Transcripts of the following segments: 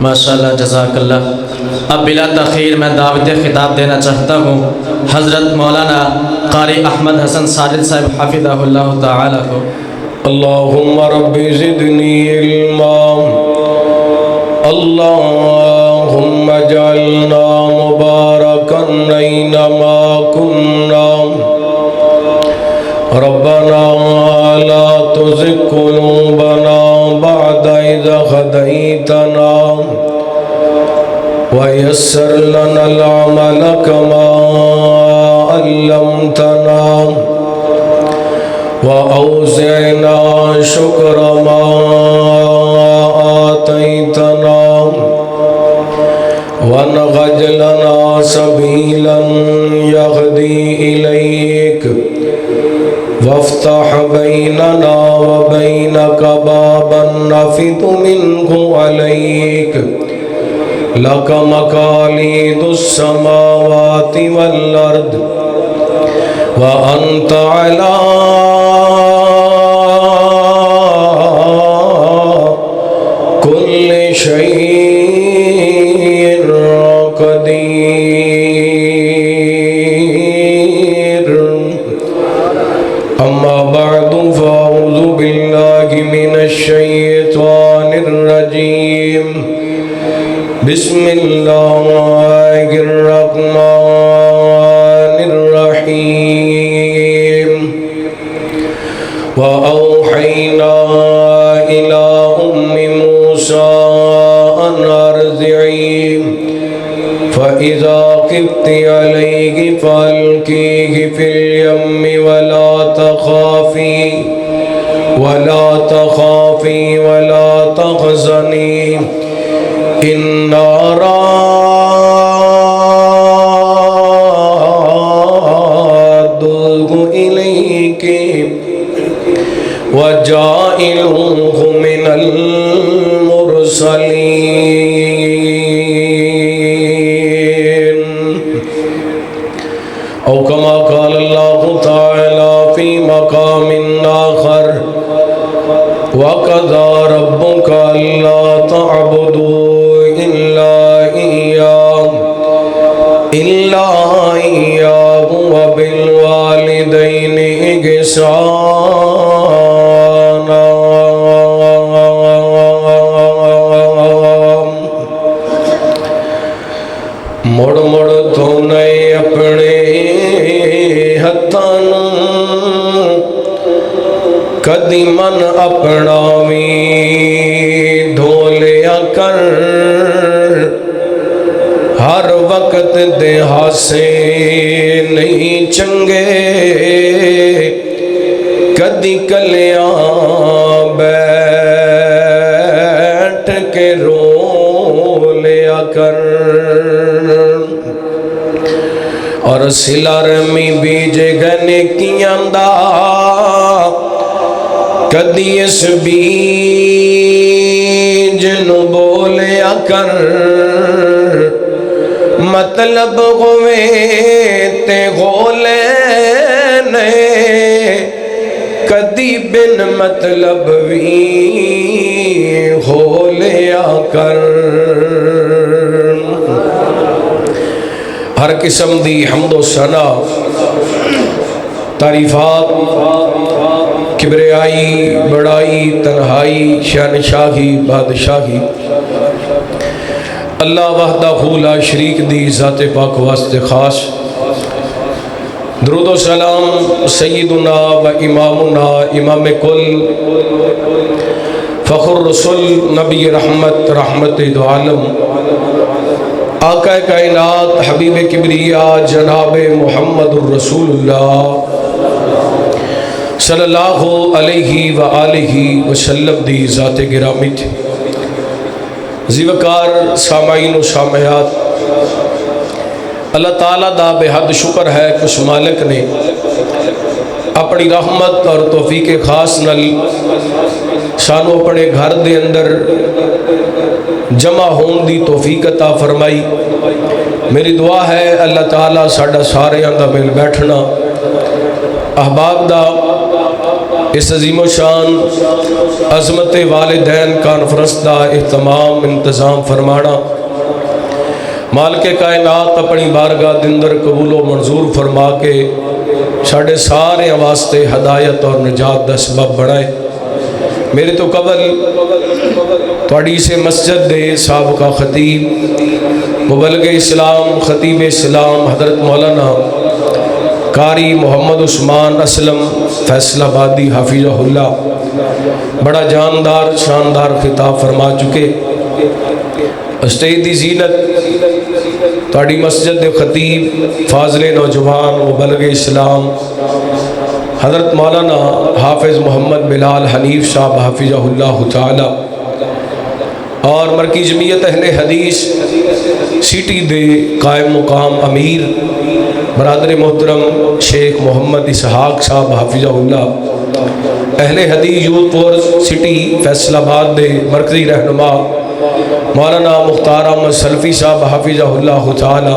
ماشاءاللہ جزاک اللہ۔ اب بلا تاخیر میں دعوت خطاب دینا چاہتا ہوں حضرت مولانا قاری احمد حسن ساجد صاحب حفظہ اللہ تعالی کو۔ اللہم رب زدنی علما اللہم جعلنا مبارکا اینما کننا ربنا لا تزغ قلوبنا بعد إذ هديتنا ويسر لنا العمل كما علمتنا وأوزعنا شكر ما آتيتنا وانغج لنا سبيلا يهدي إليك وافتح بيننا وبينك بابا نفذ منه عليك لك مقاليد السماوات والأرض وأنت على كل شيء قدير أما بعد فأعوذ بالله من الشيطان الرجيم بسم الله الرحمن الرحيم وأوحينا إلى أم موسى أن أرضعيه فإذا خفت عليه فألقيه في اليم ولا تخافي ولا تحزني إنا رادوه إليك وجاعلوه من المرسلين أو كما قال الله تعالى في مقام آخر وقضى ربك ألا تعبدوا إلا إياه وبالوالدين إحسانا مڑ مڑ دھونے اپنے ہتھاں کدی من اپنا بھی دھو لیا کر ہر وقت دے ہاسے نہیں چنگے کدی کلیاں بیٹھ کے رو لیا کر اور سلا رمی بیج گنے کیاں دا کدی اس بیج نو بولیا کر مطلب ہوئے تے غولے نے کدی بن مطلب بھی ہو لیا کر ہر قسم دی حمد و ثنا تعریفات کبریائی بڑائی تنہائی شہنشاہی بادشاہی اللہ وحدہ لا شریک دی ذات پاک واسطے خاص درود و سلام سیدنا و امامنا امام کل فخر رسول نبی رحمت دو عالم آقا کائنات حبیب کبریا جناب محمد الرسول اللہ صلی اللہ علیہ وآلہ وسلم دی ذات گرامی تھی۔ زیوکار سامعین و سامعات اللہ تعالیٰ دا بے حد شکر ہے کہ اس مالک نے اپنی رحمت اور توفیق خاص نل سانو اپنے گھر دے اندر جمع ہون دی توفیق عطا فرمائی۔ میری دعا ہے اللہ تعالیٰ ساڈا سارے اندر مل بیٹھنا احباب دا اس عظیم و شان عظمت والدین کانفرنس دا اہتمام انتظام فرمانا مالک کائنات اپنی بارگاہ دے اندر قبول و منظور فرما کے ساڑھے سارے واسطے ہدایت اور نجات دا سبب بڑھائے۔ میرے تو قبل تھوڑی سے مسجد دے سابقہ خطیب مبلغ اسلام خطیب اسلام حضرت مولانا قاری محمد عثمان اسلم فیصل آبادی حافظہ اللہ بڑا جاندار شاندار خطاب فرما چکے۔ اسٹیج دی زینت تھوڑی مسجد دے خطیب فاضل نوجوان مبلغ اسلام حضرت مولانا حافظ محمد بلال حنیف صاحب حافظہ اللہ تعالی اور مرکی جمعیت اہل حدیث سٹی دے قائم مقام امیر برادر محترم شیخ محمد اسحاق صاحب حافظہ اللہ اہل حدیث یوتھ فورس سٹی فیصل آباد دے مرکزی رہنما مولانا مختار احمد سلفی صاحب حافظہ اللہ تعالی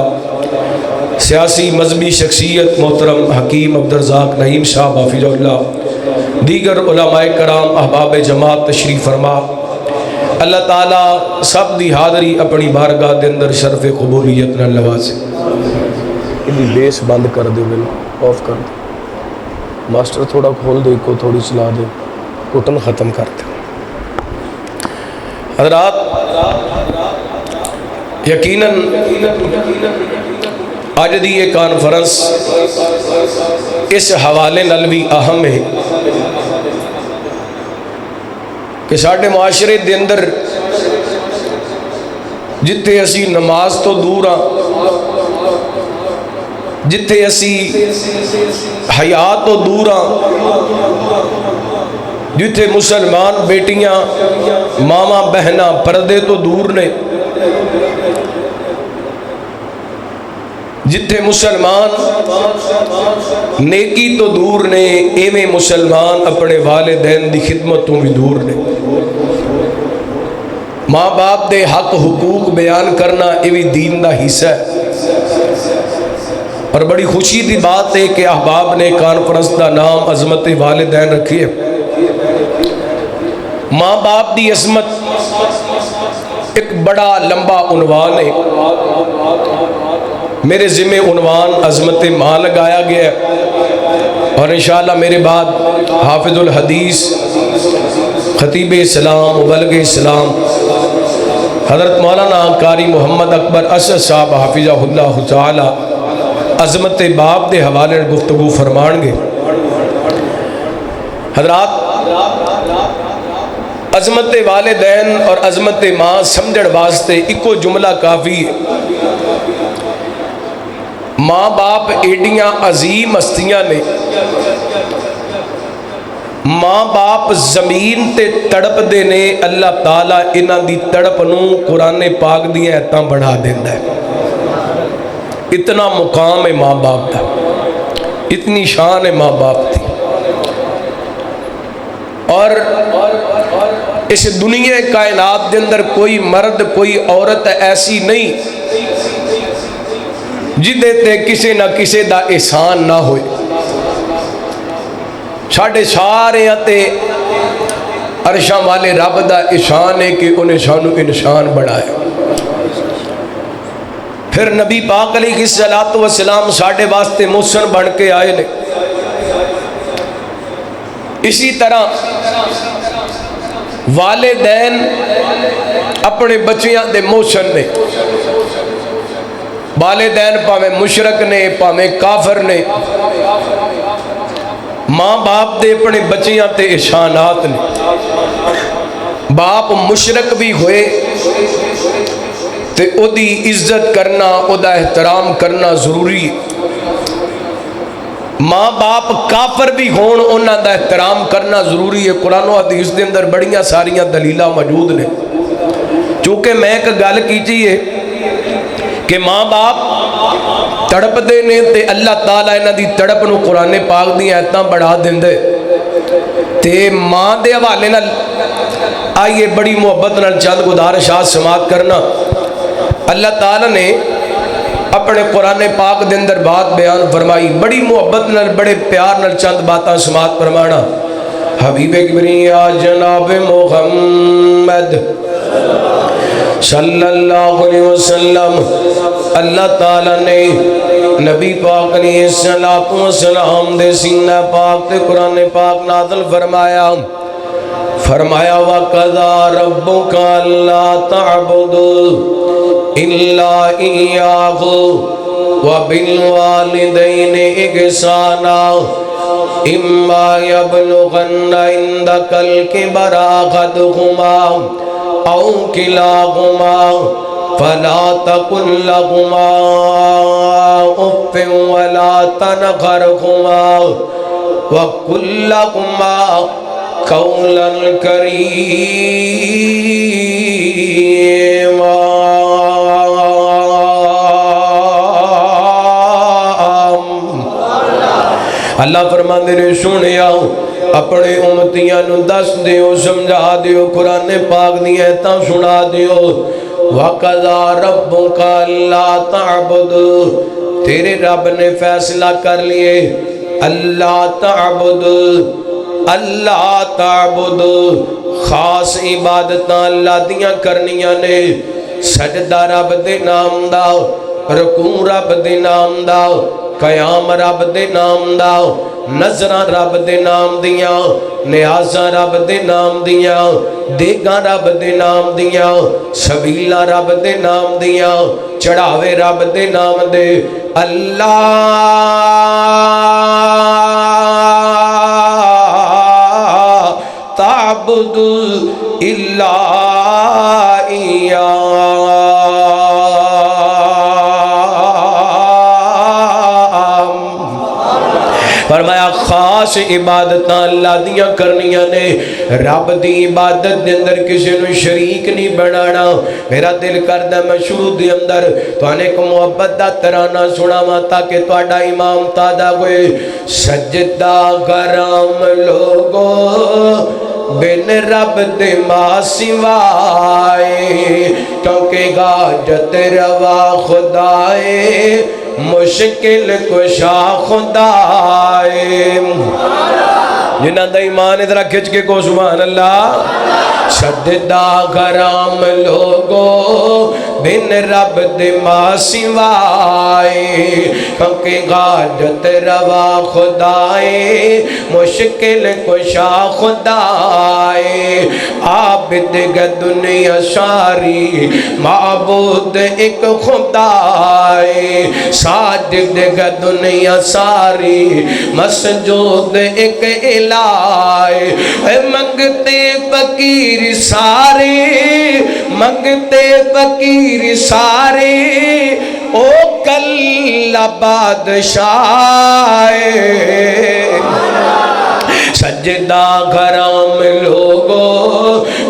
سیاسی مذہبی شخصیت محترم حکیم عبدالرزاق نعیم صاحب حافظہ اللہ دیگر علماء کرام احباب جماعت تشریف فرما اللہ تعالیٰ سب دی حاضری اپنی بارگاہ دے اندر شرف قبولیت نہ نوازے۔ یہ بیس بند کر دے بنا آف کر دے ماسٹر تھوڑا کھول دے کو تھوڑی چلا دے کوٹن ختم کر دے۔ حضرات یقیناً آج دی یہ کانفرنس اس حوالے نال بھی اہم ہے کہ ساڑھے معاشرے دے اندر جتھے اسی نماز تو دور ہاں جتھے اسی حیا تو دور ہاں جتھے مسلمان بیٹیاں ماما بہنا پردے تو دور نے جتھے مسلمان نیکی تو دور نے ایویں مسلمان اپنے والدین دی خدمتوں بھی دور نے۔ ماں باپ دے حق حقوق بیان کرنا ایویں دین دا حصہ ہے اور بڑی خوشی دی بات ہے کہ احباب نے کانفرنس دا نام عظمت والدین رکھی ہے۔ ماں باپ دی عظمت ایک بڑا لمبا عنوان ہے، میرے ذمہ عنوان عظمت ماں لگایا گیا ہے اور انشاءاللہ میرے بعد حافظ الحدیث خطیب اسلام مبلغ اسلام حضرت مولانا قاری محمد اکبر اسد صاحب حافظہ اللہ تعالی عظمت باپ دے حوالے گفتگو فرمان گے۔ حضرات عظمت والدین اور عظمت ماں سمجھڑ واسطے ایکو جملہ کافی ہے۔ ماں باپ ایڈیاں عظیم ہستیاں نے، ماں باپ زمین تے تڑپ دے نے، اللہ تعالیٰ انہاں دی تڑپ نو قرآن پاک دی آیتاں بڑھا دیندا ہے۔ اتنا مقام ہے ماں باپ دا، اتنی شان ہے ماں باپ دی۔ اور اس دنیا کائنات دے اندر کوئی مرد کوئی عورت ایسی نہیں جدے تے کسے نہ کسے دا احسان نہ ہوئے۔ ساڑھے سارے تے عرشاں والے رب دا احسان ہے کہ انہیں سانو انسان بنایا۔ پھر نبی پاک علیہ السلام ساڑھے واسطے محسن بن کے آئے نے۔ اسی طرح والدین اپنے بچیاں دے محسن نے، والدین پاویں مشرک نے پاویں کافر نے، ماں باپ دے اپنے بچیاں تے احسانات نے۔ باپ مشرک بھی ہوئے تے او دی عزت کرنا او دا احترام کرنا ضروری ہے، ماں باپ کافر بھی ہون انہاں دا احترام کرنا ضروری ہے۔ قرآن و حدیث دے اندر بڑیاں ساریاں دلیلاں موجود نے۔ چونکہ میں ایک گل کیتی ہے کہ ماں باپ تڑپ دے نے تے اللہ تعالیٰ انہاں دی تڑپ نو قرآن پاک دی آیتاں بڑھا دیندے تے ماں دے حوالے نال آئیے بڑی محبت نال چند گزارشات سماعت کرنا۔ اللہ تعالیٰ نے اپنے قرآن پاک دے اندر بات بیان فرمائی، بڑی محبت نال بڑے پیار نال چند باتاں سماعت فرمانا۔ حبیب کبریا جناب محمد صلی اللہ علیہ وسلم، اللہ تعالیٰ نے نبی پاک علیہ السلام دے سینہ پاک تے قرآن پاک نازل فرمایا۔ فرمایا وَقَضَىٰ رَبُّكَ أَلَّا تَعْبُدُوا إِلَّا إِيَّاهُ وَبِالْوَالِدَيْنِ إِحْسَانًا إِمَّا يَبْلُغَنَّ عِندَكَ الْكِبَرَ أَحَدُهُمَا أَوْ كِلَاهُمَا فَلَا تَقُل لَّهُمَا أُفٍّ وَلَا تَنْهَرْهُمَا وَقُل لَّهُمَا قولا کریما۔ اللہ فرماندے نے سنیا اپنے امتیاں نو دس دیو، سمجھا دیو، قرآن پاک دی ایتاں سنا دیو۔ وَقَضَىٰ رَبُّكَ أَلَّا تَعْبُدُوا، تیرے رب نے فیصلہ کر لیے، اللہ تعبد، اللہ تعبد، خاص عبادتاں اللہ دیاں کرنیاں نے، سجدہ رب دے نام دا، رکوع رب دے نام دا، قیام رب دے نام دا، نظرہ رب دے نام دیاں، نیازہ رب دے نام دیاں، دیگاں رب دے نام دیاں، سبیلہ رب دے نام دیاں، چڑھاوے رب دے نام دے۔ اللہ تعبد الا فرمایا خاص عبادتاں اللہ دیاں کرنیاں نے، رب دی عبادت دے اندر کسی نو شریک نہیں بنانا۔ میرا دل کردہ میں شروع دے اندر تو ایک محبت دا ترانہ سناواں تاکہ تہاڈا امام تازہ ہوئے۔ سجدہ کرام لوگو بن رب دے ماں سوائے، کیونکہ غاجت روا خدائے، مشکل کشا خدائے۔ جنہاں دا ایمان ادھر کھچ کے کو سبحان اللہ۔ سجدہ کرام لوگو بن رب دے ماں سوائے، کیونکہ غاجت روا خدائے، مشکل کشا خدائے۔ عابد گ دنیا ساری، معبود ایک خدائے، ساجد گ دنیا ساری، مسجود ایک الہے۔ منگتے فقیر سارے، منگتے فقیر سارے، او کل بادشاہ۔ سجدہ کرام لوگو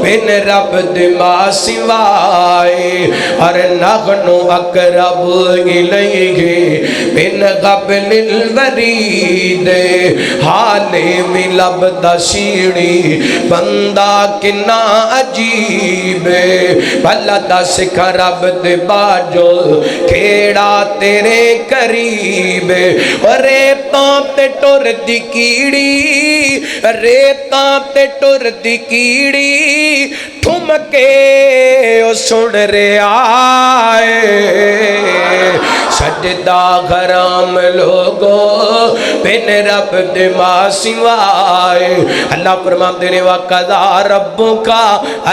بن رب دے ماں سوائے، اور نحن اقرب الیہ من حبل الورید۔ حالے میں لبدا شیڑی بندہ کنا عجیب، بھلا دس کھا رب دے باجو کھیڑا تیرے قریب۔ ریتاں تے ٹر دی کیڑی، ریتاں تے ٹر دی کیڑی، ٹھمکے او سن رہے آئے۔ سجدہ کرام لوگو بن رب دے ماں سوائے۔ اللہ فرماتے نے وَقَضَىٰ رَبُّكَ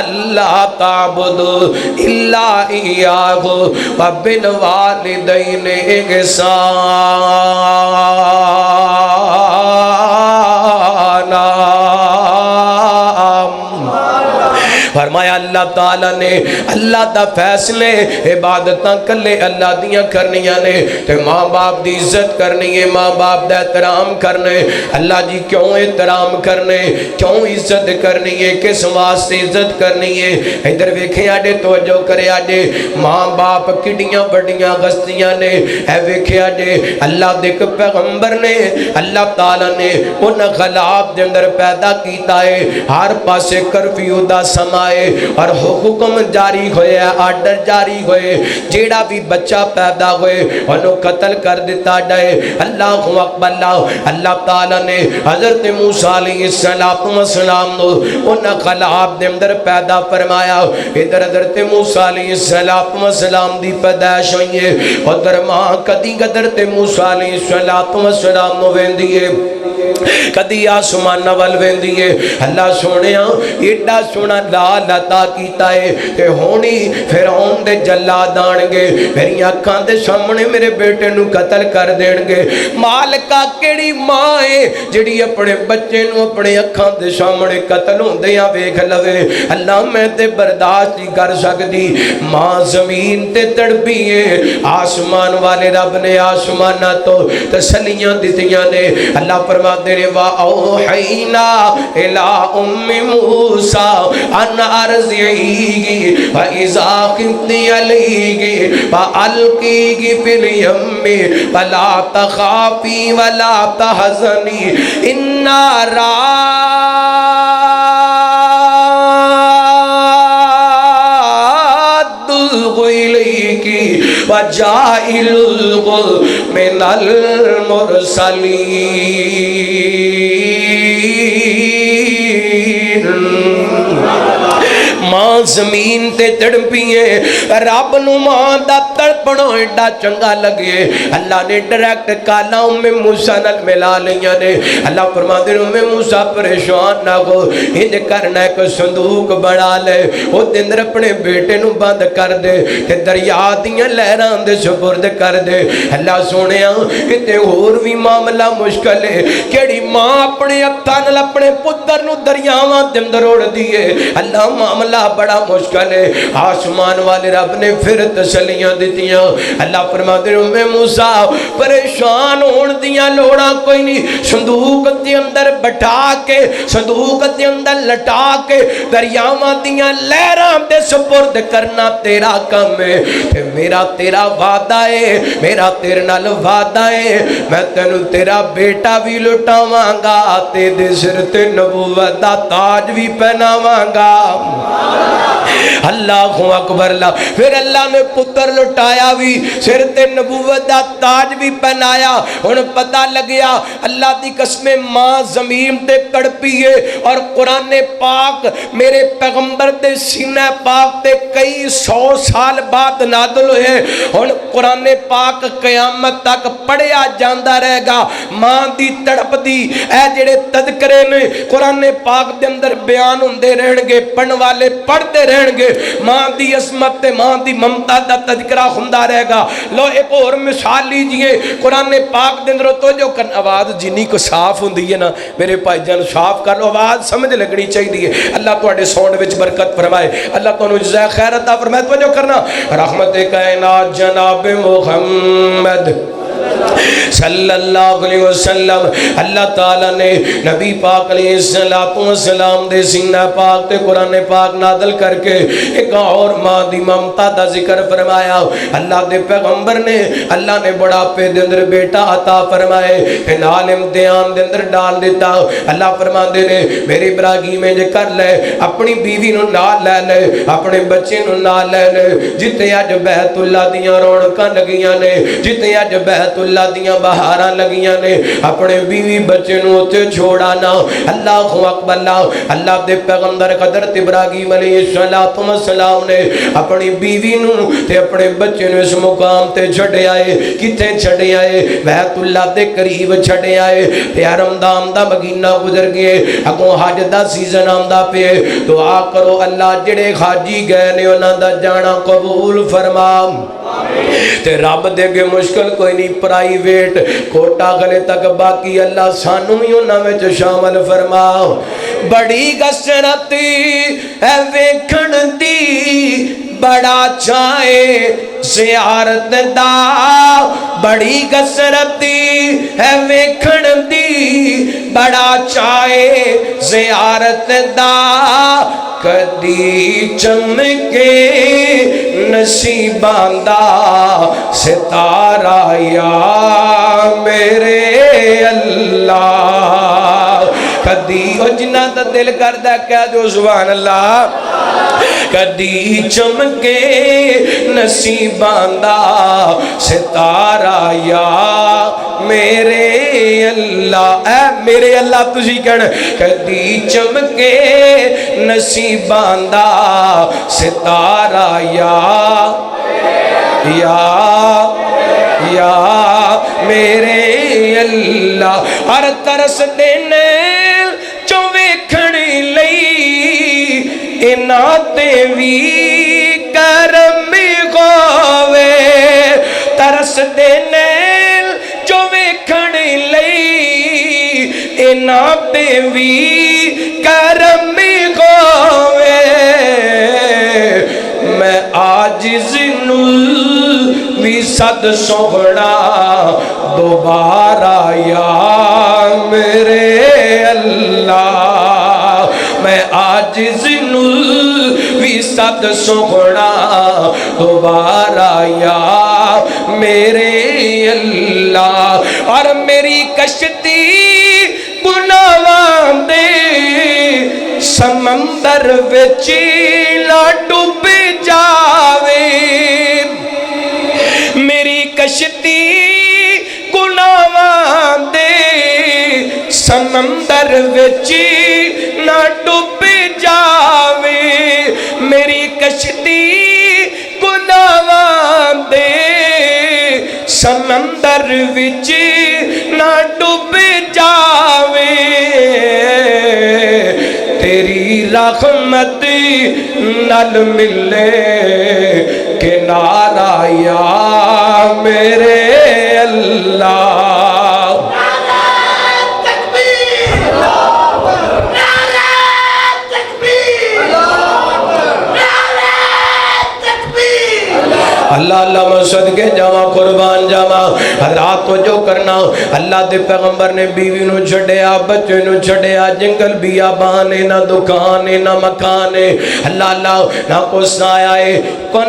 أَلَّا تَعْبُدُوا إِلَّا إِيَّاهُ وَبِالْوَالِدَيْنِ إِحْسَانًا۔ فرمایا اللہ تعالیٰ نے اللہ دا فیصلے عبادتاں کلے اللہ دیاں کرنیاں نے، تے ماں باپ دی عزت کرنی ہے، ماں باپ دا احترام کرنے۔ اللہ جی کیوں احترام کرنے، کیوں عزت کرنی ہے، کس واسطے عزت کرنی ہے؟ ادھر ویکھیں آڈے توجہ کرے آڈے ماں باپ کڈیاں بڑیاں غستیاں نے۔ اے ویکھیں آڈے اللہ دیکھ پیغمبر نے، اللہ تعالیٰ نے ان غلاب دے اندر پیدا کیتا ہے، ہر پاسے کرفیو دا سما ہے اور حکم جاری ہوئے، آرڈر جاری ہوئے، جیڑا بھی بچہ پیدا ہوئے انہوں قتل کر دیتا جائے۔ اللہ اکبر اللہ۔ اللہ تعالیٰ نے حضرت موسیٰ علیہ السلام نو انہاں خلاب دے اندر پیدا فرمایا۔ ادھر حضرت موسیٰ علیہ السلام دی پیدائش ہوئی ہے، ادھر ماں کدی حضرت موسیٰ علیہ السلام نو ویندی ہے، کدی آسمان وال ویندی ہے۔ اللہ سونے ایڈا سونا لال عطا کیتا ہے کہ ہونی فرعون دے جلاد آن گے، میری آنکھاں دے سامنے میرے بیٹے نو قتل کر دین گے۔ مالکہ کیڑی ماں ہے جڑی اپنے بچے نو اپنے آنکھاں دے سامنے قتل ہوندیاں ویکھ لوے؟ اللہ میں تے برداشت نہیں کر سکتی۔ ماں زمین تے تڑپی ہے، آسمان والے رب نے آسمانہ تو تسلیاں دتیاں نے۔ اللہ فرماتے ہیں وَأَوْحَيْنَا إِلَىٰ أُمِّ مُوسَىٰ أَنْ أَرْضِعِيهِ فَإِذَا خِفْتِ عَلَيْهِ فَأَلْقِيهِ فِي الْيَمِّ وَلَا تَخَافِي وَلَا تَحْزَنِي إِنَّا رَادُّوهُ إِلَيْكِ وَجَاعِلُوهُ مِنَ الْمُرْسَلِينَ۔ ماں زمین تے تڑپی ہے، رب نو ماں دا تڑپنا ایڈا چنگا لگے، اللہ نے ڈائریکٹ کالا موسیٰ نال ملا لیاں نے۔ اللہ فرماتے ہیں موسیٰ پریشان نہ ہو، انج کرنا ایک صندوق بنا لے، او اندر اپنے بیٹے نو بند کر دے تے دریا دیاں لہراں دے سپرد کر دے۔ اللہ سونیا کتے اور بھی معاملہ مشکل ہے، کیڑی ماں اپنے ہتھاں نال اپنے پتر نو دریاواں دے اندر اڑ دیے؟ اللہ معاملہ بڑا مشکل ہے۔ آسمان والے رب نے پھر تسلیاں دیتیاں۔ اللہ فرماتے ہیں موسیٰ پریشان ہون دیاں لوڑاں کوئی نہیں، صندوق دے اندر بٹھا کے، صندوق دے اندر لٹا کے دریاواں دیاں لہراں دے سپرد کرنا تیرا کم ہے۔ تے میرا تیرا وعدہ ہے، میرا تیرے نال وعدہ ہے، میں تینوں تیرا بیٹا بھی لٹاواں گا، تیرے سر تے نبوت دا تاج بھی پہناواں گا۔ اللہ اکبر اللہ۔ پھر اللہ نے پتر لٹایا بھی، سر تے نبوت دا تاج بھی پہنایا۔ ان پتہ لگیا اللہ دی قسم ماں زمین تے تڑپی ہے اور قرآن پاک میرے پیغمبر دے سینہ پاک تے کئی 100 سال بعد نازل ہوئے۔ ان قرآن پاک قیامت تک پڑھیا جاندہ رہے گا۔ ماں دی تڑپ دی اے جڑے تذکرے نے قرآن پاک دے اندر بیان ہوندے رہن گے، پڑھن والے پڑھتے رہن گے۔ ماں دی عظمت تے ماں دی ممتا دا تذکرہ ہوندا رہے گا۔ لو ایک اور مثال لیجئے قرآن پاک دے اندر تو جو آواز جنی کو صاف ہوندی ہے نا میرے بھائی جان صاف کر لو، آواز سمجھ لگنی چاہیے۔ اللہ تواڈے ساؤنڈ وچ برکت فرمائے، اللہ تانوں جزائے خیر عطا فرمائے۔ توجہ کرنا، رحمت کائنات جناب محمد صلی اللہ علیہ وسلم، اللہ تعالیٰ نے نبی پاک علیہ السلام دے سینہ پاک تے قرآن پاک نازل کر کے ایک اور ماں دی ممتا دا ذکر فرمایا۔ اللہ دے پیغمبر نے اللہ نے بڑھاپے دے اندر بیٹا عطا فرمائے، پھر نال امتحان دے اندر ڈال دیتا۔ اللہ فرماندے نے میرے ابراہیم جے کر لے، اپنی بیوی نو نال لے لے، اپنے بچے نو نال لے لے، جتے اج بیت اللہ دیاں رونقاں لگیاں نے، جتے اج بیت اللہ دیاں بہاراں لگیاں نے، اپنے بیوی بچے نو تے چھوڑانا۔ اللہ اکبر اللہ۔ اللہ دے پیغمبر حضرت ابراہیم علیہ السلام نے اپنی بیوی نو تے اپنے بچے نو اس مقام تے چھڑے آئے، کتے چھڑے آئے؟ بیت اللہ دے قریب چھڑے آئے۔ تے رمضان دا مہینہ گزر گئے، اگوں حج دا سیزن آندا پے، دعا کرو اللہ جڑے حاجی گئے نے انہاں دا جانا قبول فرما۔ تے رب دے گے مشکل کوئی نہیں، پرائیویٹ کوٹا گلے تک باقی اللہ سانو ہی انہاں وچ شامل فرما۔ بڑی کثرتی ہے ویکھن دی، بڑا چاہے زیارت دا، بڑی کثرتی ہے ویکھن دی، بڑا چاہے زیارت دا، کدی چمکے نصیباں دا ستارہ یا میرے اللہ، کدی او جنہ دا دل کردہ کہہ دو سبحان اللہ کدی چمکے نصیباں دا ستارہ یا میرے اللہ اے میرے اللہ تجھی کہنا کدی چمکے نصیباں دا ستارہ یا میرے اللہ ہر ترس دینے چو ویکھن لئی اینا تے وی کرم ہووے ترس دینے چو ویکھن لئی اینا تے وی کرم ہووے میں عاجز وی صد سوڑا دوبارہ یا میرے اللہ میں عاجز وی صد سوڑا دوبارہ یا میرے اللہ اور میری کشتی گناہاں دے سمندر وچ نہ ڈوب جاوے میری کشتی گناہاں دے سمندر وچ نہ ڈوب جاوے میری کشتی گناہاں دے سمندر وچ نہ ڈوب جاوے تیری رحمت نال ملے کنارہ یا میرے اللہ اللہ اللہ مسجد کے جاما قربان جاما حضرات تو جو کرنا اللہ دے پیغمبر نے بیوی نو چھڑیا بچے نو چھڑیا جنگل بیابانے نہ دکانے نہ مکانے اللہ اللہ نہ کو سایہ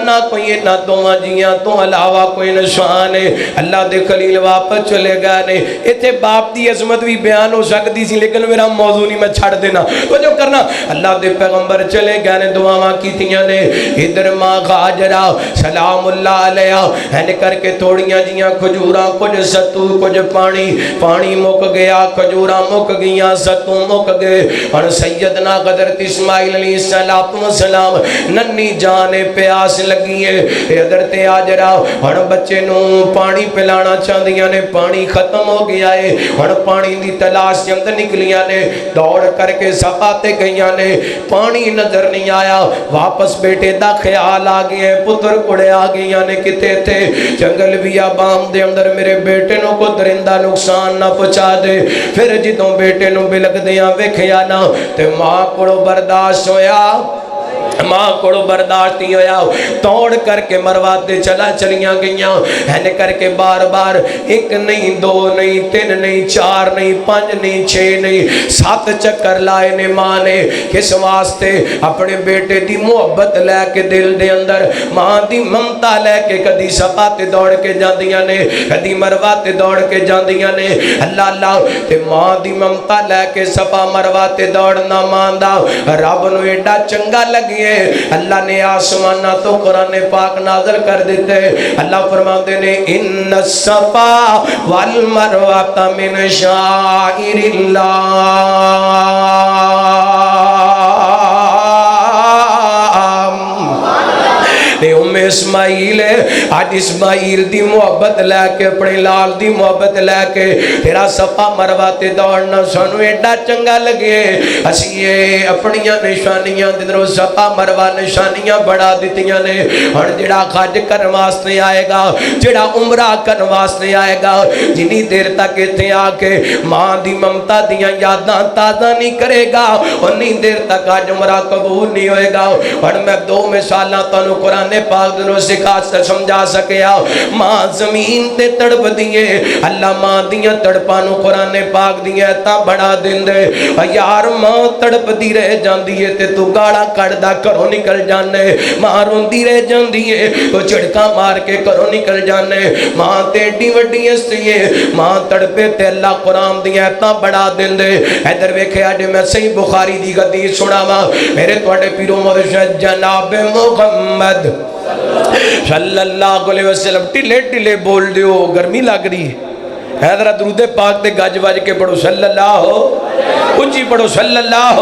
نہ کوئی نہ دوہاں جیاں تو علاوہ کوئی نشان ہے اللہ دے خلیل واپس چلے گئے نے اتھے باپ دی عظمت بھی بیان ہو سکتی سی لیکن میرا موضوع نہیں میں چھڑ دینا تو جو کرنا اللہ دے پیغمبر چلے گئے نے دعاواں کیتیاں نے ادھر ماں غاجرہ سلام اللہ علیہ ہن کر کے تھوڑیاں جیاں کھجوراں کچھ ستو کچھ پانی مک گیا کھجوراں مک گیاں ستو مک گئے اور سیدنا حضرت اسماعیل علیہ السلام ننی جانے پیاس لگی ہے حضرت ہاجرہ اور بچے نو پانی پلانا چاندیاں نے پانی ختم ہو گیا ہے اور پانی دی تلاش جند نکلیاں نے دوڑ کر کے سفاتے گئیاں نے پانی نظر نہیں آیا واپس بیٹے دا خیال آ گئے پتر کڑے آ گئیاں نے کتے تھے جنگل بیابان دے اندر میرے بیٹے نو کو درندہ نقصان نہ پہنچا دے پھر جدوں بیٹے نو بلک دیاں ویکھیا نا تے ماں کو برداشت ہویا ماں کو برداشت نہیں ہویا توڑ کر کے مرواتے چلیاں گئیاں ہن کر کے بار بار ایک نہیں دو نہیں تین نہیں چار نہیں پانچ نہیں چھ نہیں 7 چکر لائے نے ماں نے کس واسطے اپنے بیٹے دی محبت لے کے دل دے اندر ماں دی ممتا لے کے کدی سپاتے دوڑ کے جاندیاں نے کدی مرواتے دوڑ کے جاندیاں نے اللہ اللہ تے ماں دی ممتا لے کے سپا مرواتے دوڑنا ماں دا رب نو ایڈا چنگا لگی اللہ نے آسمانہ تو قرآن پاک نازل کر دیتے اللہ فرماتے نے ان الصفا والمروہ من شعائر اللہ ام اسماعیل آج اسماعیل دی محبت لے کے اپنے لال دی محبت لے کے تیرا صفا مرواتے دوڑنا سانو ایڈا چنگا لگے اسی اپنیاں نشانیاں دنوں صفا مروا نشانیاں بڑھا دیتیاں نے اور جڑا خاج کرن واسطے آئے گا جڑا عمرہ کرن واسطے آئے گا جنی دیر تک اتنے آ کے ماں دی ممتا دیاں یاداں تازہ نہیں کرے گا انی دیر تک آج عمرہ قبول نہیں ہوئے گا اور میں 2 مثالاں تانوں قرآن پاک نو سکھا سمجھا سکیا ماں زمین تے تڑپ دیے اللہ ماں دیاں تڑپاں نو قرآن پاک دیاں تا بڑا دن دے یار ماں تڑپ دی رہ جاندی ہے تے تو گاڑا کڑدا کرو نکل جانے ماں روندی رہ جاندی ہے تو چڑکا مار کے کرو نکل جانے ماں تیڈی وڈی ہستی ہے ماں تڑپے تے اللہ قرآن دیاں تا بڑا دن دے ادھر ویکھیا جے میں صحیح بخاری دی حدیث سناواں میرے تواڈے پیرو مرشد جناب محمد صلی اللہ علیہ وسلم ٹلے ٹلے بول دیو گرمی لگ رہی ہے حیدرہ درود پاک تے گج بج کے پڑھو صلی اللہ اونچی پڑھو صلی اللہ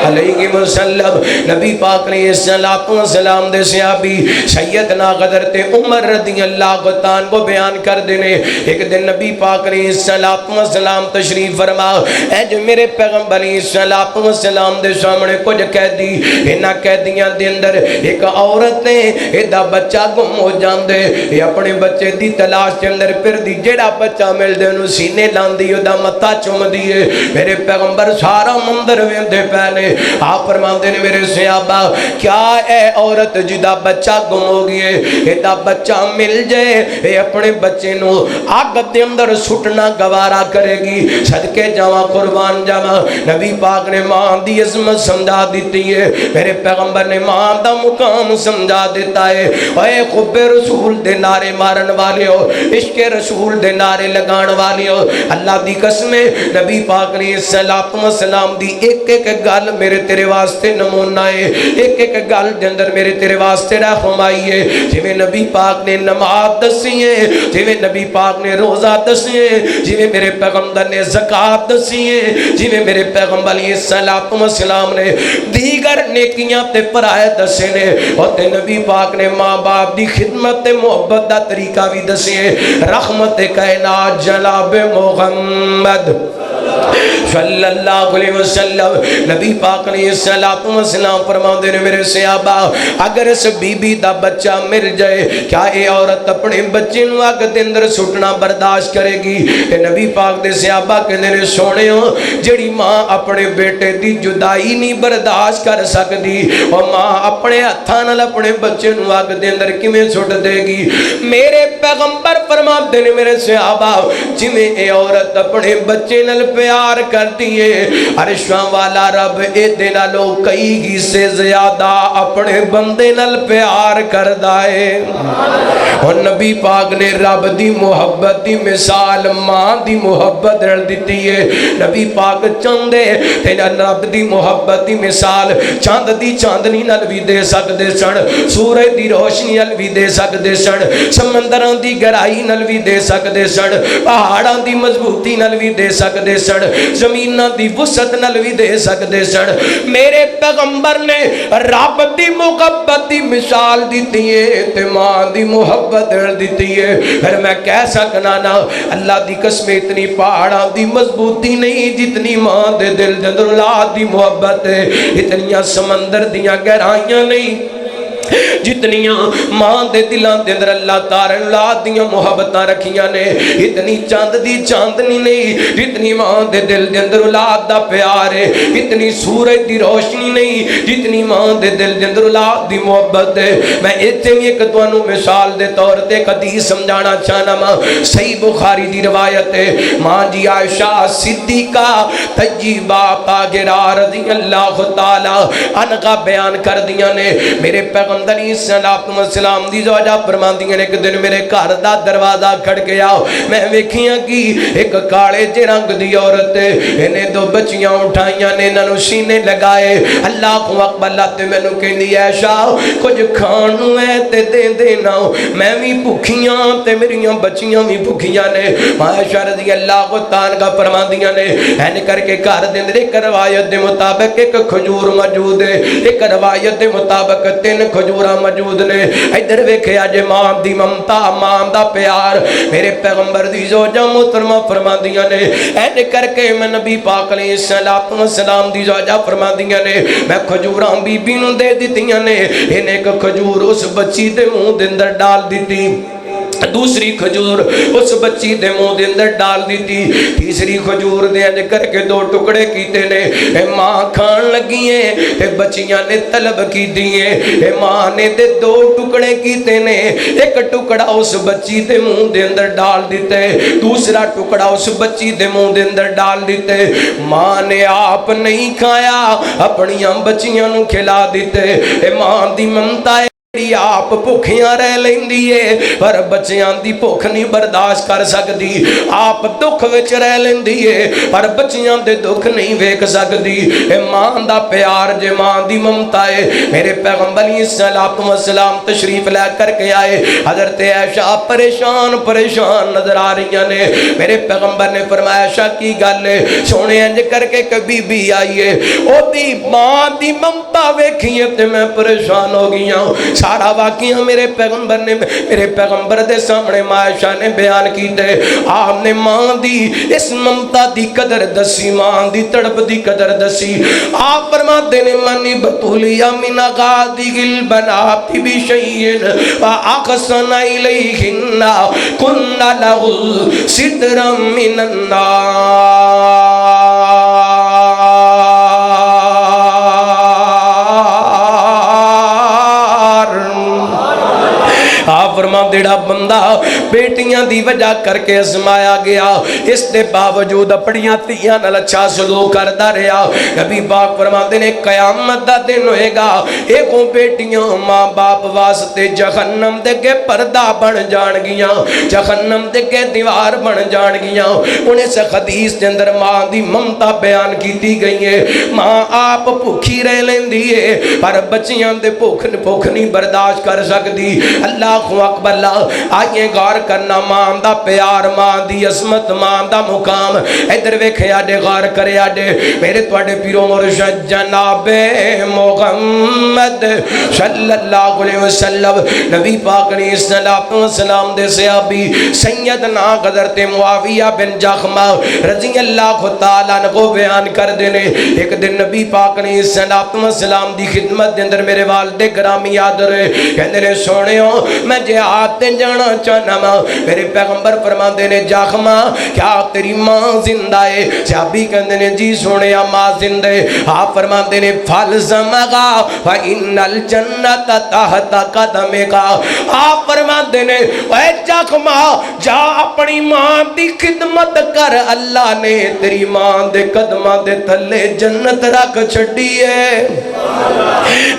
علیہ وسلم نبی پاک علیہ السلام دے صحابی سیدنا حضرت عمر رضی اللہ عنہ کو بیان کر دینے ایک دن نبی پاک علیہ السلام تشریف فرما اے جو میرے پیغمبر علیہ السلام دے سامنے کچھ قیدی انہاں قیدیاں دے اندر ایک عورت نے ایدہ بچہ گم ہو جاندے یہ اپنے بچے دی تلاش کے اندر پھر دی جڑا بچہ مل دے انہوں سینے لاندی ادا متا چوم دیئے میرے پیغمبر سارا مندر ویندے پہلے آپ فرماندے نے میرے صحابہ کیا اے عورت جدا بچہ گم ہو گئے ایدہ بچہ مل جائے اے اپنے بچے نو آگ دے اندر سٹنا گوارا کرے گی صدقے جاواں قربان جاواں نبی پاک نے ماں دی عظمت سمجھا دیتی ہے میرے پیغمبر نے ماں دا مقام سمجھا دیتا ہے اے خب رسول دے نعرے مارن والے ہو عشق رسول دے نعرے لگان والی ہو اللہ دی قسم نبی پاک علیہ السلام دی ایک ایک گل میرے تیرے واسطے نمونہ ہے ایک ایک گل دے اندر میرے تیرے واسطے رہنمائی ہے جویں نبی پاک نے نماز دسی ہے جویں نبی پاک نے روزہ دسی ہے جویں میرے پیغمبر نے زکات دسی ہے جویں میرے پیغمبر علیہ السلام نے دیگر نیکیاں تے پرائے دسے نے اور تے نبی پاک نے ماں باپ دی خدمت تے محبت دا طریقہ بھی دسی ہے رحمت کائنات جناب محمد صلی اللہ علیہ وسلم نبی پاک علیہ السلام فرماندے نے میرے صحابہ اگر اس بی بی دا بچہ مر جائے کیا اے عورت اپنے بچے نو اگ دے اندر سٹنا برداشت کرے گی کہ نبی پاک دے صحابہ کہندے نے سونے ہو جڑی ماں اپنے بیٹے دی جدائی نہیں برداشت کر سکدی اور ماں اپنے ہتھاں نال اپنے بچے نو اگ دے اندر کیویں سٹ دے گی میرے پیغمبر فرماندے نے میرے صحابہ جویں اے عورت اپنے بچے نال پیار کرتی ہے عرشاں والا رب اے دے نالوں کئی ہی سے زیادہ اپنے بندے نال پیار کردا ہے اور نبی پاک نے رب دی محبت دی مثال ماں دی محبت رل دیتی ہے نبی پاک چاندے تے رب دی محبت دی مثال چاند دی چاندنی نال بھی دے سکدے سن سورج دی روشنی نال بھی دے سکدے سن سمندراں دی گہرائی نال بھی دے سکدے سن پہاڑاں دی مضبوطی نال بھی دے سکدے سن زمیناں دی وسعت نال بھی دے سکدے سن میرے پیغمبر نے رب دی محبت دی مثال دیتی ہے تے ماں دی محبت دیتی ہے پھر میں کہہ سکنا نا اللہ دی قسم اتنی پہاڑاں دی مضبوطی نہیں جتنی ماں دے دل دے اندر اولاد دی محبت ہے اتنیاں سمندر دیاں گہرائیاں نہیں جتنیاں ماں دے دلان دے اندر اللہ تعالی اولاد دیاں محبتاں رکھیاں نے اتنی چاند دی چاندنی نہیں جتنی ماں دے دل دے اندر اولاد دا پیار ہے اتنی سورج دی روشنی نہیں جتنی ماں دے دل دے اندر اولاد دی محبت ہے میں ایتھے بھی ایک تانوں مثال دے طور تے حدیث سمجھانا چاہنا ماں صحیح بخاری دی روایت ہے ماں جی عائشہ صدیقہ طیبہ طاہرہ رضی اللہ تعالی عنہا بیان کر دیاں نے میرے پیغمبر علیہ السلام دی زوجہ فرماندیاں نے ایک دن میرے گھر دا دروازہ کھڑ گیا میں ویکھیاں کہ ایک کالے جے رنگ دی عورت انہیں دو بچیاں اٹھائیاں نے انہاں نوں سینے لگائے اللہ اکبر تے مینوں کہندی عائشہ کچھ کھان نوں ہے تے دے دینا میں وی بھکھیاں تے میریاں بچیاں وی بھکھیاں نے عائشہ رضی اللہ تعالی عنہا فرماندیاں نے این کر کے گھر دے اندر ایک روایت دے مطابق ایک کھجور موجود ہے ایک روایت دے مطابق 3 کھجوراں موجود نے ادھر ویکھیا جے ماں دی ممتا ماں دا پیار میرے پیغمبر دی زوجہ محترمہ فرماندیاں نے این کر کے میں نبی پاک علیہ السلام دی زوجہ فرماندیاں نے میں کھجوراں بی بی نوں دے دتیاں نے این ایک کھجور اس بچی دے منہ دے اندر ڈال دتی دوسری کھجور اس بچی دے منہ دے اندر ڈال دیتی، تیسری کھجور دے انج کر کے دو ٹکڑے کیتے نے، اے ماں کھان لگی ہے تے بچیاں نے طلب کی دیے، اے ماں نے دے دو ٹکڑے کیتے نے، ایک ٹکڑا اس بچی دے منہ دے اندر ڈال دیتے، دوسرا ٹکڑا اس بچی دے منہ دے اندر ڈال دیتے، ماں نے آپ نہیں کھایا اپنیاں بچیاں نو کھلا دیتے، اے ماں دی ممتا ہے آپ بھوکیاں رہ لیندی ہے پر بچیاں دی بھوک نہیں برداشت کر سکتی، آپ دکھ وچ رہ لیندی ہے پر بچیاں دے دکھ نہیں ویکھ سکتی، اے ماں دا پیار جے ماں دی ممتا ہے۔ میرے پیغمبر علیہ الصلوۃ والسلام تشریف لے کر کے آئے، حضرت عائشہ پریشان نظر آ رہی نے، میرے پیغمبر نے فرمایا عائشہ کی گل ہے؟ سونے انج کر کے کبھی بھی آئیے او دی ماں دی ممتا ویکھیے تے میں پریشان ہو گئی ہوں۔ سارا واقعہ میرے پیغمبر دے سامنے عائشہ نے بیان کیتے، آپ نے ماں دی اس ممتا دی قدر دسی، ماں دی تڑپ دی قدر دسی۔ آپ فرماتے نے منی بطولیا من غادی البنات بشیئن فاقسن الیہن کن لہو سترا من النار۔ آپ فرما دیڑا بندہ بیٹیاں دی وجہ کر کے ازمایا گیا، اس دے باوجود اپنیاں تیاں نال اچھا سلوک کردا رہیا، نبی پاک فرماتے نے قیامت دا دن ہوئے گا ایکوں بیٹیاں ماں باپ واسطے جہنم دے کے پردہ بن جان گیاں، جہنم دے کے دیوار بن جان گیاں۔ انہیں سے حدیث دے اندر ماں دی ممتا بیان کیتی گئی ہے، ماں آپ بھوکھی رہ لیندی ہے پر بچیاں دے بھوک نہیں برداشت کر سکتی۔ اللہ اکبر، اللہ آئیے غور کرنا ماں دا پیار، ماں دی عظمت، ماں دا مقام، ادھر ویکھے آڈے غور کرے آڈے میرے توڑے پیرو مرشد جناب محمد صلی اللہ علیہ وسلم، نبی پاک علیہ السلام دے صحابی سیدنا حضرت معاویہ بن جخمہ رضی اللہ تعالیٰ عنہ بیان کر دینے، ایک دن نبی پاک علیہ السلام دی خدمت دے اندر میرے والد گرامی یاد رہے، کہنے نے سونے ہو میں جہاد تے جانا چاہنا ماں، میرے پیغمبر فرماندے نے جاخمہ کیا تیری ماں زندہ ہے؟ صحابی کہندے نے جی سونے ماں زندہ ہے۔ آپ فرماندے نے فالزمغا فإن الجنت تحت قدمکا۔ آپ فرماندے نے اے جاخمہ جا اپنی ماں دی خدمت کر، اللہ نے تیری ماں دے قدمہ دے تھلے جنت رکھ چھڑی ہے،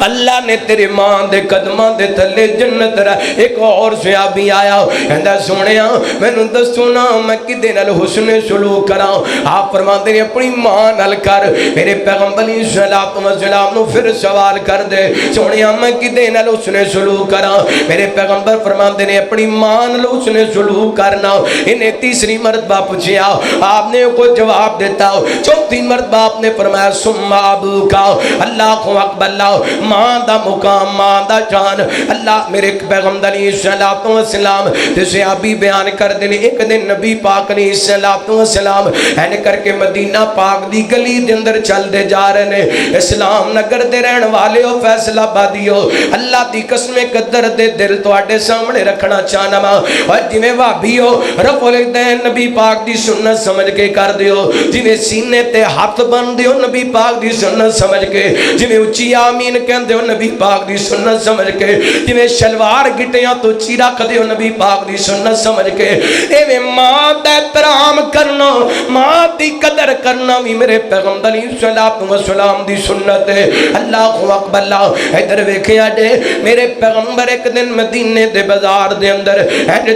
اللہ نے تیرے ماں دے قدمہ دے تھلے جنت رکھ۔ ایک اور صحابی آیا کہندا سونیا مینوں دسو نا میں کدے نال حسن سلوک کراں؟ آپ فرماندے نے اپنی ماں نال کر۔ میرے پیغمبر علیہ الصلوۃ والسلام نو پھر سوال کر دے سونیا میں کدے نال حسن سلوک کراں؟ میرے پیغمبر فرماندے نے اپنی ماں نال حسن سلوک کرنا۔ انہیں تیسری مرتبہ پوچھیا، آپ نے کو جواب دیتا، چوتھی مرتبہ آپ نے فرمایا ثم ابوکا۔ اللہ اکبر، اللہ ماں دا مقام، ماں دا جان۔ اللہ میرے پیغمبر علیہ السلام تے صحابی بیان کر دینے، ایک دن نبی پاک علیہ السلام این کر کے مدینہ پاک دی گلی دے اندر چل دے جا رہے ہیں۔ اسلام نگر دے رہن والے ہو، فیصلہ بادی ہو، اللہ دی قسم قدر دے دل تو آٹے سامنے رکھنا چاہنا ماں، اور جنہیں وابی ہو رفع الیدین نبی پاک دی سنت سمجھ کے کر دیو، جنہیں سینے تے ہاتھ بن دیو نبی پاک دی سنت سمجھ کے، جنہیں اچھی آمین کہن دیو نبی پاک دی سنت سمجھ کے، جنہیں شلوار گٹیاں تو چیرہ کدیو نبی پاک دی سنت سمجھ کے، اے ماں دا احترام کرنا، ماں دی قدر کرنا بھی میرے پیغمبر علیہ السلام دی سنت ہے۔ اللہ اکبر، اللہ ادھر ویکھے آڈے میرے پیغمبر ایک دن مدینے دے بازار دے اندر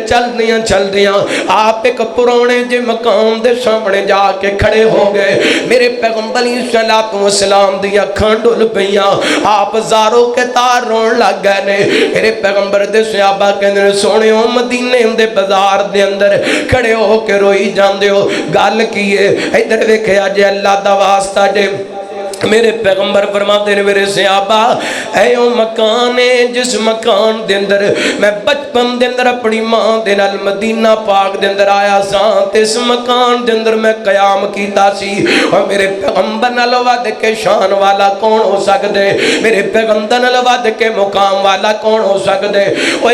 چل دیاں آپ ایک پرانے جے مقام دے سامنے جا کے کھڑے ہو گئے۔ میرے پیغمبر علیہ السلام دی اکھاں ڈل پیاں، آپ زاروں کے تار رون لگ گئے نے۔ میرے پیغمبر دے صحابہ کہنے سونے ہو مدینے دے بازار دے اندر کھڑے ہو کے روئی جاندے ہو، گل کی ہے ادھر ویکھیا جے اللہ دا واسطہ جے میرے پیغمبر فرماتے ہیں میرے صحابہ اے او مکان ہے جس مکان دے اندر میں بچپن دے اندر اپنی ماں دے نال مدینہ پاک دے اندر آیا سا تے اس مکان دے اندر میں قیام کیتا سی اور میرے پیغمبر نال ود کے شان والا کون ہو سکدے میرے پیغمبر نال ود کے مقام والا کون ہو سکدے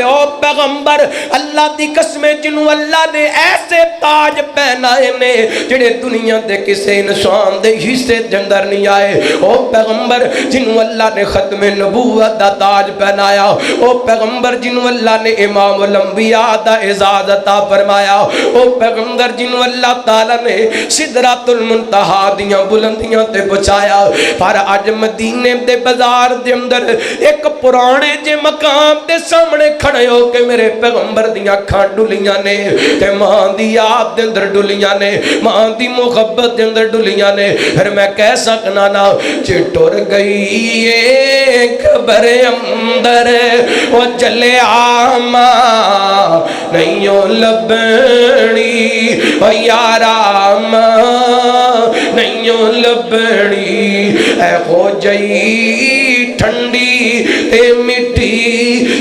او پیغمبر اللہ دی قسم جنوں اللہ نے ایسے تاج پہنائے نے جڑے دنیا دے کسے انسان دے حصے دے اندر نہیں آئے او پیغمبر جنہوں اللہ نے ختم نبوت دا تاج پہنایا او پیغمبر جنہوں اللہ نے امام الانبیاء دا اعزاز عطا فرمایا او پیغمبر جنہوں اللہ تعالی نے سدرۃ المنتہا دیاں بلندیاں تے پہنچایا پر اج مدینے دے بازار دے اندر ایک پرانے جے مقام دے سامنے کھڑے ہو کے میرے پیغمبر دیاں اکھاں ڈلیاں نے تے ماں دی یاد دے اندر ڈلیاں نے ماں دی محبت دے اندر ڈلیاں نے پھر میں کہہ سکنا نا چٹور گئی ایک بر اندر وہ چلے آما نہیں لبنی و یارا ماں نہیں لبنی اے ہو جئی ٹھنڈی تے مٹی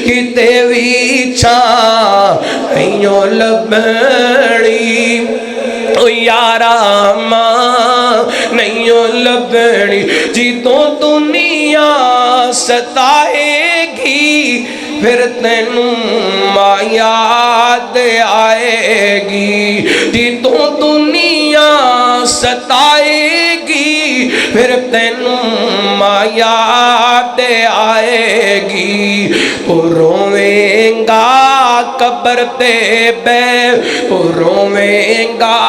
کتے وی چھاں نہیں لبنی او یارا ماں نہیں لبنی جی تو دنیا ستائے گی پھر تینوں ماں یاد آئے گی جی تو دنیا ستائے گی پھر تینوں ماں یاد آئے گی تو رویں گا قبر تے بے رویں گا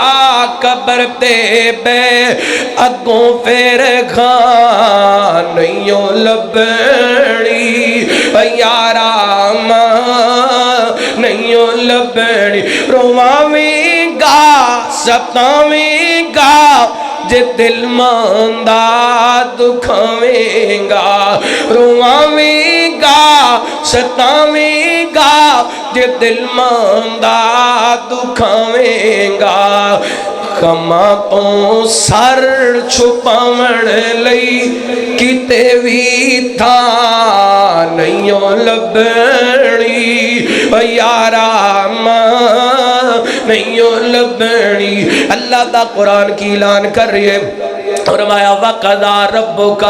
قبر تے بے اگوں پھر خان نہیں لبنی یارا ماں نہیں لبنی رواویں گا ستاویں گا جے دل ماندہ دکھاویں گا رواویں گا ستاویں گا جے دل ماندہ دکھاویں گا کما تو سر چھپاون لئی کتے وی تھا نہیں لبنی یارا ماں نہیں لبنی اللہ دا قرآن کی اعلان کر رہی ہے فرمایا وَقَضَىٰ رَبُّكَ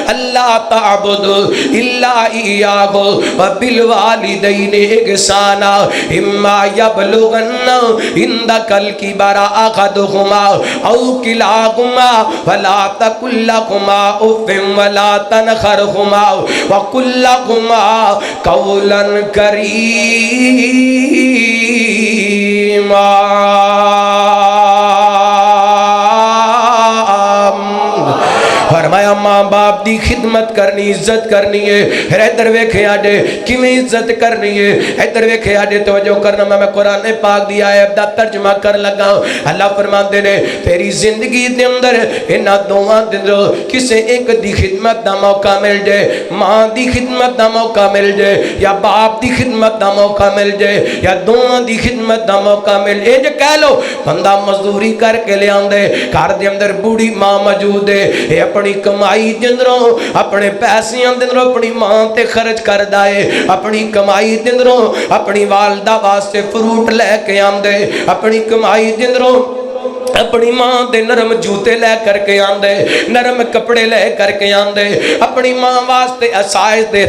أَلَّا تَعْبُدُوا إِلَّا إِيَّاهُ وَبِالْوَالِدَيْنِ إِحْسَانًا إِمَّا يَبْلُغَنَّ عِندَكَ الْكِبَرَ أَحَدُهُمَا أَوْ كِلَاهُمَا فَلَا تَقُل لَّهُمَا أُفٍّ وَلَا تَنْهَرْهُمَا وَقُل لَّهُمَا قَوْلًا كَرِيمًا فرمایا ماں باپ دی خدمت کرنی عزت کرنی ہے پھر ادھر ویکھے آجے کیویں عزت کرنی ہے ادھر ویکھے آجے توجہ کرنا میں قرآن پاک دی آیت دا ترجمہ کر لگا اللہ فرماندے نے تیری زندگی دے اندر انہاں دوواں دے اندر کسے ایک دی خدمت دا موقع مل جائے ماں دی خدمت دا موقع مل جائے یا باپ دی خدمت دا موقع مل جائے یا دوواں دی خدمت دا موقع مل جائے جو کہہ لو بندہ مزدوری کر کے لے آندے گھر دے اندر بوڑھی ماں موجود ہے اپنی کمائی دندروں اپنے پیسیاں دندروں اپنی ماں تے خرچ کر دائے اپنی کمائی دندروں اپنی والدہ واسطے فروٹ لے کے آندے اپنی کمائی دندروں اپنی ماں دے نرم جوتے لے کر کے آندے نرم کپڑے لے کر کے آندے اپنی ماں واسطے اسائز دے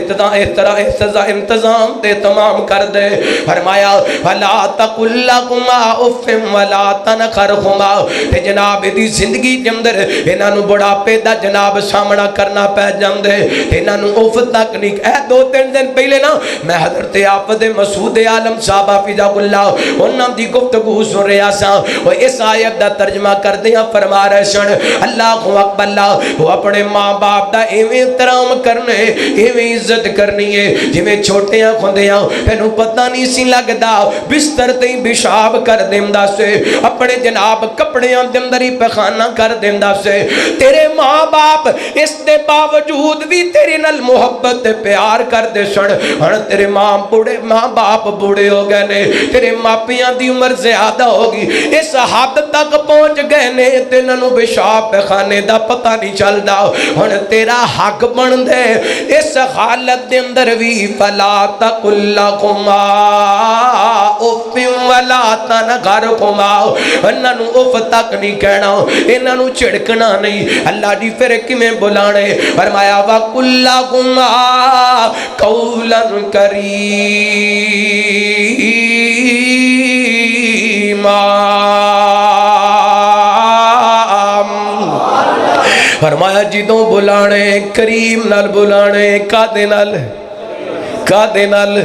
انتظام تے تمام کر دے فرمایا وَلَا تَقُل لَّهُمَا أُفٍّ وَلَا تَنْهَرْهُمَا تے جناب دی زندگی دے اندر انہاں نوں بڑھاپے دا جناب سامنا کرنا پے جاندے انہاں نوں اف تک نہیں اے 2-3 دن پہلے نا میں حضرت حافظ مسعود عالم صاحب حفظہ اللہ انہاں دی گفتگو سن رہا سا وہ اس آیت دا ترجمہ کر دیا فرما رہے سن اللہ اکبر اللہ وہ اپنے ماں باپ دا ایویں احترام کرنے ایویں عزت کرنی ہے جویں چھوٹیاں کھوندیاں تینوں پتہ نہیں سی لگدا بستر تے پیشاب کر دیندا سے اپنے جناب کپڑیاں دے اندر ہی پیخانہ کر دیندا سے تیرے ماں باپ اس دے باوجود بھی تیرے نال محبت تے پیار کر دے سن ہن تیرے ماں باپ بوڑھے ہو گئے نے تیرے ماپیاں دی عمر زیادہ ہوگی اس حد تک پہنچ گئے نے تے انہاں نوں پیشاب پخانے دا پتہ نہیں چلدا ہن تیرا حق بن دے اس حالت دے اندر وی فلا تقل لهما اف ولا تنهرهما انہاں نوں اف تک نہیں کہنا انہاں نوں جھڑکنا نہیں اللہ دی پھر کیویں بلانے فرمایا وقل لهما قولا کریما فرمایا جدوں بلانے کریم نال بلانے کا دے نال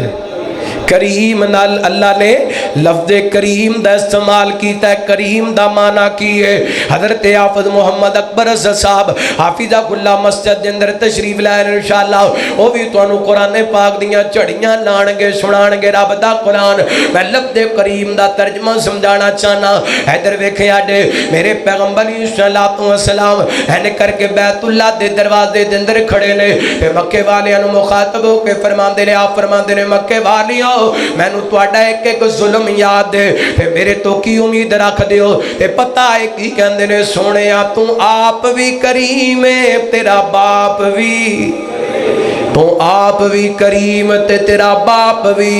کریم نال اللہ نے لفظ کریم دا استعمال کیتا ہے کریم دا معنی کی ہے حضرت حافظ محمد اکبر اسد صاحب حافظہ اللہ مسجد دے اندر تشریف لائے انشاءاللہ وہ بھی تانوں قرآن پاک دیاں چڑیاں لان گے سنان گے رب دا قرآن میں لفظ کریم دا ترجمہ سمجھانا چاہنا ادھر ویکھے اڈے میرے پیغمبر علیہ الصلوۃ والسلام این کر کے بیت اللہ دے دروازے دے اندر کھڑے نے تے مکے والیاں نوں مخاطب ہو کے فرماندے نے آپ فرماندے نے مکے والیاں میں نو تواڈا ایک ایک ظلم یاد دے تے میرے تو کی امید رکھ دیو تے پتہ ہے کی کہندے نے سونیا تو آپ بھی کریم ہے تیرا باپ بھی تو آپ بھی کریم تے تیرا باپ بھی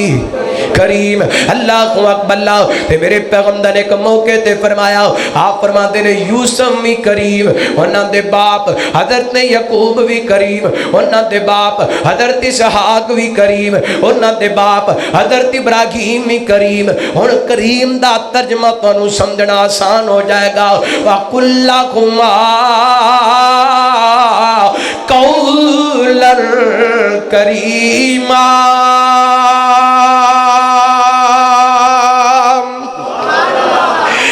کریم اللہ اکبر اللہ تے میرے پیغمبر نے ایک موقع تے فرمایا آپ فرماتے نے یوسف بھی کریم انہاں دے باپ حضرت یعقوب بھی کریم انہاں دے باپ حضرت اسحاق بھی کریم انہاں دے باپ حضرت ابراہیم بھی کریم ہن کریم دا ترجمہ تانوں سمجھنا آسان ہو جائے گا وَقُلْ لَهُمَا قَوْلًا کریما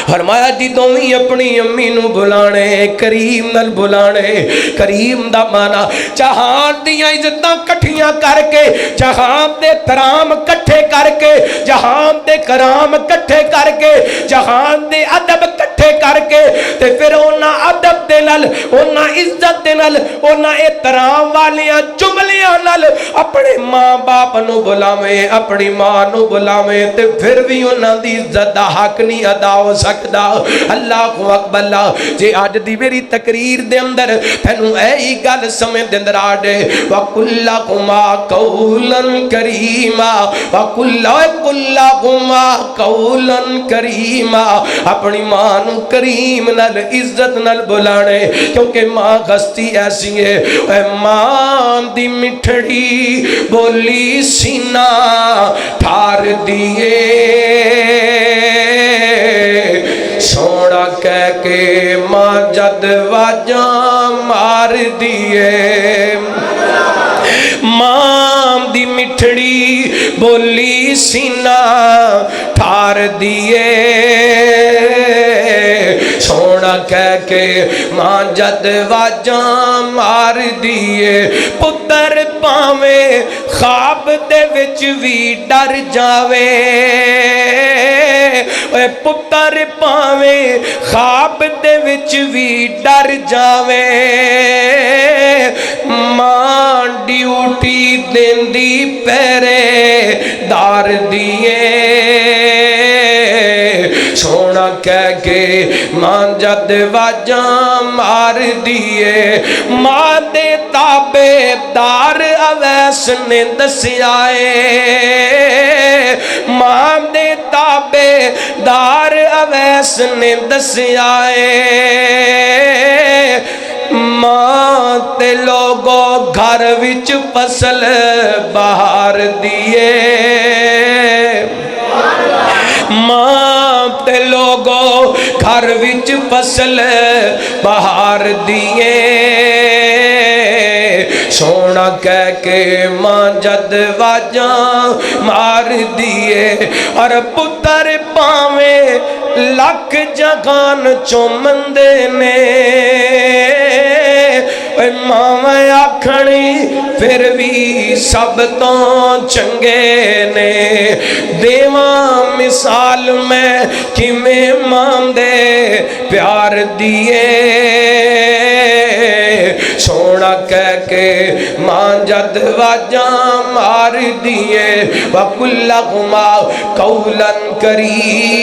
فرمایا جدوں وی اپنی امی نو بلانے کریم نال بلانے کریم دا مانا جہان دیاں عزتاں کٹھیاں کر کے جہان دے کرام کٹھے کر کے جہان دے کرام کٹھے کر کے جہان دے ادب کٹھے کر کے تے پھر انہاں ادب دے نال انہاں عزت دے نال انہاں احترام والیاں جملیاں نال اپنے ماں باپ نو بلاویں اپنی ماں نو بلاویں تے پھر بھی انہاں دی عزت دا حق نہیں ادا ہو سکتا اللہ اکبر اللہ جے آج دی میری تقریر دے اندر تینوں اے گل سمجھ دے اندر آڈے وَقُلْ لَهُمَا قَوْلًا کریما وَقُلْ لَهُمَا قَوْلًا کریما اپنی ماں نو کریم نال عزت نال بلانے کیونکہ ماں غستی ایسی ہے اے ماں دی مٹھڑی بولی سینہ ٹھار دیئے سونا کہہ کے ماں جد واجاں مار دیئے ماں دی مٹھڑی بولی سینہ ٹھار دیئے سونا کہہ کے ماں جد واجاں مار دیئے پتر پاویں خواب دے وچ وی ڈر جاوے اے پتر پاویں خواب دے وچ وی ڈر جاوے ماں ڈیوٹی دیندی پیرے دار دیئے سونا کہہ کے ماں جد واجاں مار دیئے ماں دے تابے دار اویس نے دسیائے ماں دے تابے دار اویس نے دسیائے ماں تے لوگو گھر وچ فصل بہار دیئے ماں تے لوگو گھر وچ فصل بہار دیئے سونا کہہ کے ماں جد واجاں مار دیئے اور پتر پاویں لکھ جگان چومندے نے ماں آکھنی پھر بھی سب تو چنگے نے دیواں مثال میں کیویں ماں دے پیار دیئے سونا کہہ کے ماں جد واجاں مار دیئے وَقُلْ لَهُمَا قَوْلًا کریما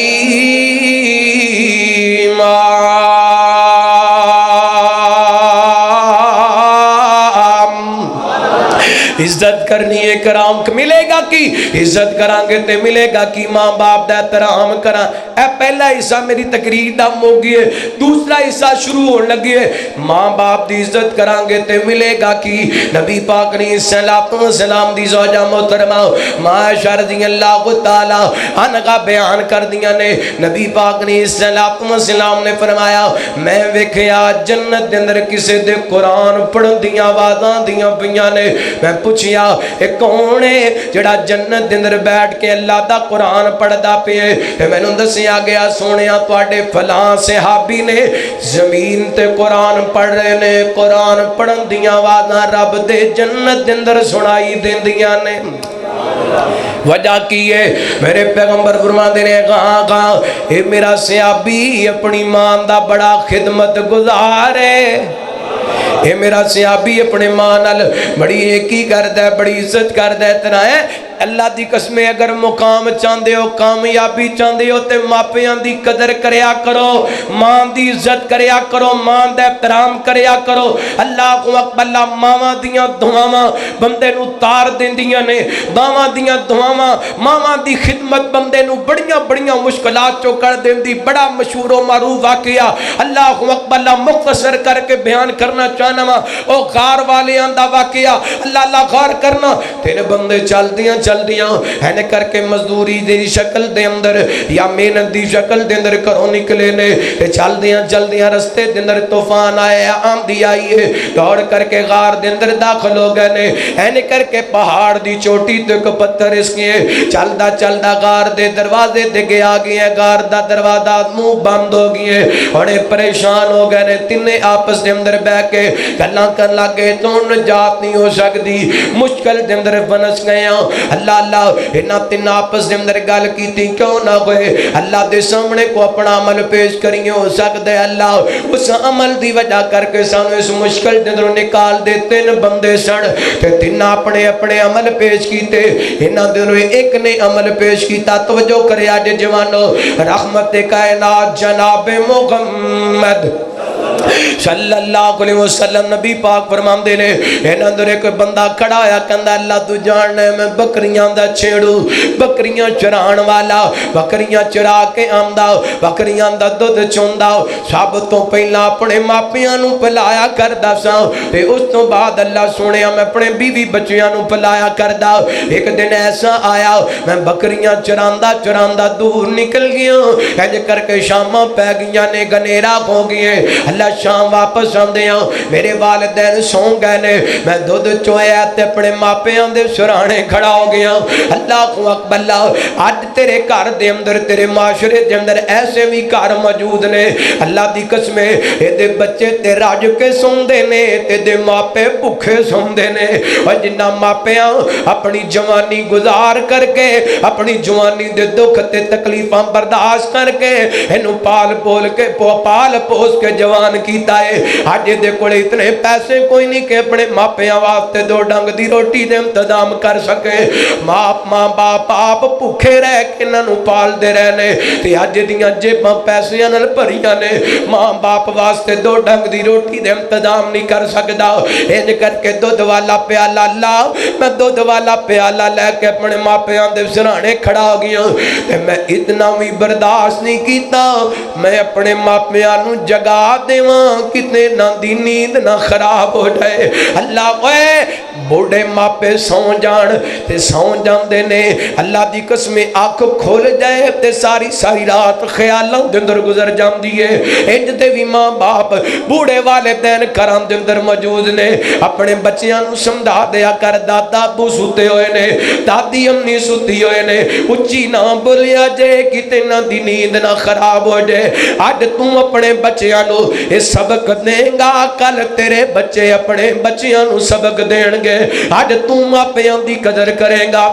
عزت کرنی ہے کرام ملے گا کی عزت کرانگے تے ملے گا کی ماں باپ دا احترام کرا اے پہلا حصہ میری تقریر دا موگی ہے دوسرا حصہ شروع ہونے لگی ہے ماں باپ دی عزت کرانگے تے ملے گا کی نبی پاک نے سلام دی زوجہ محترمہ معاشہ رضی اللہ تعالی عنہ بیان کر دیا نے نبی پاک نے سلام نے فرمایا میں ویکھیا جنت دے اندر کسے دے قرآن پڑھ دیاں آوازاں دیاں پیاں نے میں پوچھیا اے کون ہے جڑا جنت دے اندر بیٹھ کے اللہ دا قرآن پڑھدا پئے تے مینوں دسیا گیا سونیا تواڈے فلاں صحابی نے زمین تے قرآن پڑھ رہے نے قرآن پڑھن دیاں آوازاں رب دے جنت دے اندر سنائی دیندیاں نے وجہ کی ہے میرے پیغمبر فرماتے ہیں کہاں اے میرا صحابی اپنی ماں دا بڑا خدمت گزار ہے اے میرا صحابی اپنے ماں نال بڑی ایکی کردا ہے بڑی عزت کردا ہے اتنا ہے اللہ دی قسمیں اگر مقام چاندے ہو کامیابی چاندے ہو تے ماپیاں دی قدر کریا کرو ماں دی عزت کریا کرو ماں دا احترام کریا کرو اللہ اکبر ماواں دیاں دعاواں بندے نو تار دیندیاں نے ماواں دیاں دعاواں ماواں دی خدمت بندے نو بڑیاں بڑیاں مشکلات چوں کر دیندی بڑا مشہور و معروف واقعہ اللہ اکبر مختصر کر کے بیان کرنا چاہنا وا او غار والیاں دا واقعہ اللہ غار کرنا تیرے بندے چل دیاں اینے کر کے مزدوری دی شکل دے اندر یا محنت دی شکل دے اندر کروں نکلے نے چل دیاں رستے دے اندر طوفان آیا آندھی آئی ہے دوڑ کر کے غار دے اندر داخل ہو گئے نے اینے کر کے پہاڑ دی چوٹی تک پتھر اس کے چلدا غار دے دروازے دے گیا گئے غار دا دروازہ منہ بند ہو گئے بڑے پریشان ہو گئے نے تینے آپس دے اندر بہ کے گلاں کر لگے تو نجات نہیں ہو سکتی مشکل دے اندر بنس گئے اللہ انہاں تین آپس دے اندر گل کیتی کیوں نہ ہوئے اللہ دے سامنے کو اپنا عمل پیش کریے ہو سکتا ہے اللہ اس عمل دی وجہ کر کے سانو اس مشکل دے اندر نکال دے تین بندے سن تے تین اپنے عمل پیش کیتے انہاں دے ایک نے عمل پیش کیتا توجہ کرے اج جوانو رحمت کائنات جناب محمد صلی اللہ علیہ وسلم نبی پاک فرماندے نے انہاں اندر ایک بندہ کھڑا ہویا کہندا اللہ تو جاننا ہے میں بکریاں دا چھیڑو بکریاں چران والا بکریاں چرا کے آندا بکریاں دا دودھ چوندا سب تو پہلا اپنے ماپیاں نو پلایا کردا سا تے اس تو بعد اللہ سنیا میں اپنے بیوی بچیاں نو پلایا کردا ایک دن ایسا آیا میں بکریاں چراندا دور نکل گیا انج کر کے شاماں پہ گیاں نے گنیرا ہو گئے اللہ شام واپس آندے ہیں میرے والدین سو گئے نے میں دودھ چویا تے اپنے ماپیاں دے سرانے کھڑا ہو گیا اللہ اکبر اج تیرے گھر دے اندر تیرے معاشرے دے اندر ایسے بھی گھر موجود نے اللہ دی قسم اے دے بچے تے رج کے سوندے نے تے دے ماپے بھوکے سوندے نے اور جنہ ماپیاں اپنی جوانی گزار کر کے اپنی جوانی دے دکھ تے تکلیفاں برداشت کر کے اینو پال پوس کے جوان کیتا ہے آج دے کولے اتنے پیسے کوئی نہیں کہ اپنے ماپیاں واسطے دو ڈنگ دی روٹی دے انتظام کر سکے ماں باپ آپ بھوکے رہ کے انہاں پال دے رہنے تے اج دیاں جیباں پیسیاں نال بھریاں نے ماں باپ واسطے دو ڈنگ دی روٹی دے انتظام نہیں کر سکدا انج کر کے دودھ والا پیالہ لا میں دودھ والا پیالہ لے کے اپنے ماپیاں دے سرانے کھڑا ہو گیا تے میں اتنا بھی برداشت نہیں کیتا میں اپنے ماپیاں نو جگا دیواں کتنے نہ دی نیند نہ خراب ہو جائے اللہ اوے بوڑھے ماپے سو جان دے نے اللہ دی قسم آنکھ کھول جائے تے ساری رات خیالاں دے اندر گزر جاندی ہے انج تے بھی ماں باپ بوڑھے والدین گھراں دے اندر موجود نے اپنے بچیاں نو سمجھا دیا کر دادا ابو سوتے ہوئے نے دادی امی سوتی ہوئے نے اچھی نہ بولیا جے کتے نہ دی نیند نہ خراب ہو جائے اج تم اپنے بچیاں نو یہ سبق دیں گا کل تیرے بچے اپنے بچیاں نو سبق دیں گے اج تم ماپیاں دی قدر کرے گا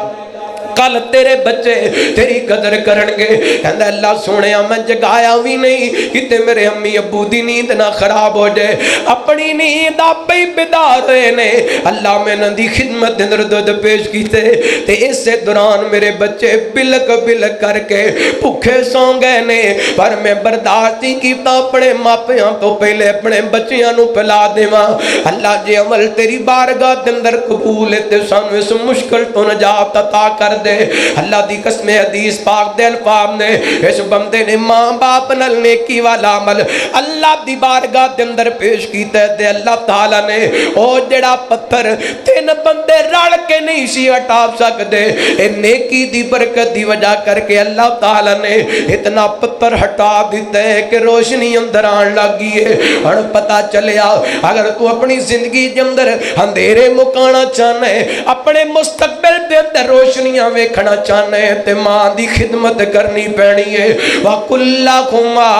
کل تیرے بچے تیری قدر کرنگے. کہندہ اللہ سونے میں جگایا بھی نہیں کتے میرے امی ابو دی نیند نہ خراب ہو جائے. اپنی نیند آپ ہی بیدار رہے نے. اللہ میں نندی خدمت اندر دودھ پیش کیتے تے اس سے دوران میرے بچے بلک بلک کر کے بھوکے سو گئے نے. پر میں برداشت ہی کیتا اپنے ماپیاں تو پہلے اپنے بچیاں نو پلا دیواں. اللہ جے عمل تیری بارگاہ دے اندر قبول ہے تے سانو اس مشکل تو نجات عطا کر دے. اللہ دی قسم حدیث پاک دے الفاظ نے اس بندے نے ماں باپ نال نیکی والا عمل اللہ دی بارگاہ دے اندر پیش کیتا ہے تے اللہ تعالی نے او جڑا پتھر تین بندے رل کے نہیں سی ہٹا سکدے اے نیکی دی برکت دی وجہ کر کے اللہ تعالی نے اتنا پتھر ہٹا دیتا ہے کہ روشنی اندر آن لگی ہے. اور پتہ چلیا اگر تو اپنی زندگی دے اندر اندھیرے مکانا چاہنا ہے اپنے مستقبل دے اندر روشنیاں ویکھنا چاہنا ہے تے ماں دی خدمت کرنی پینی ہے. وَكُلَّكُمَا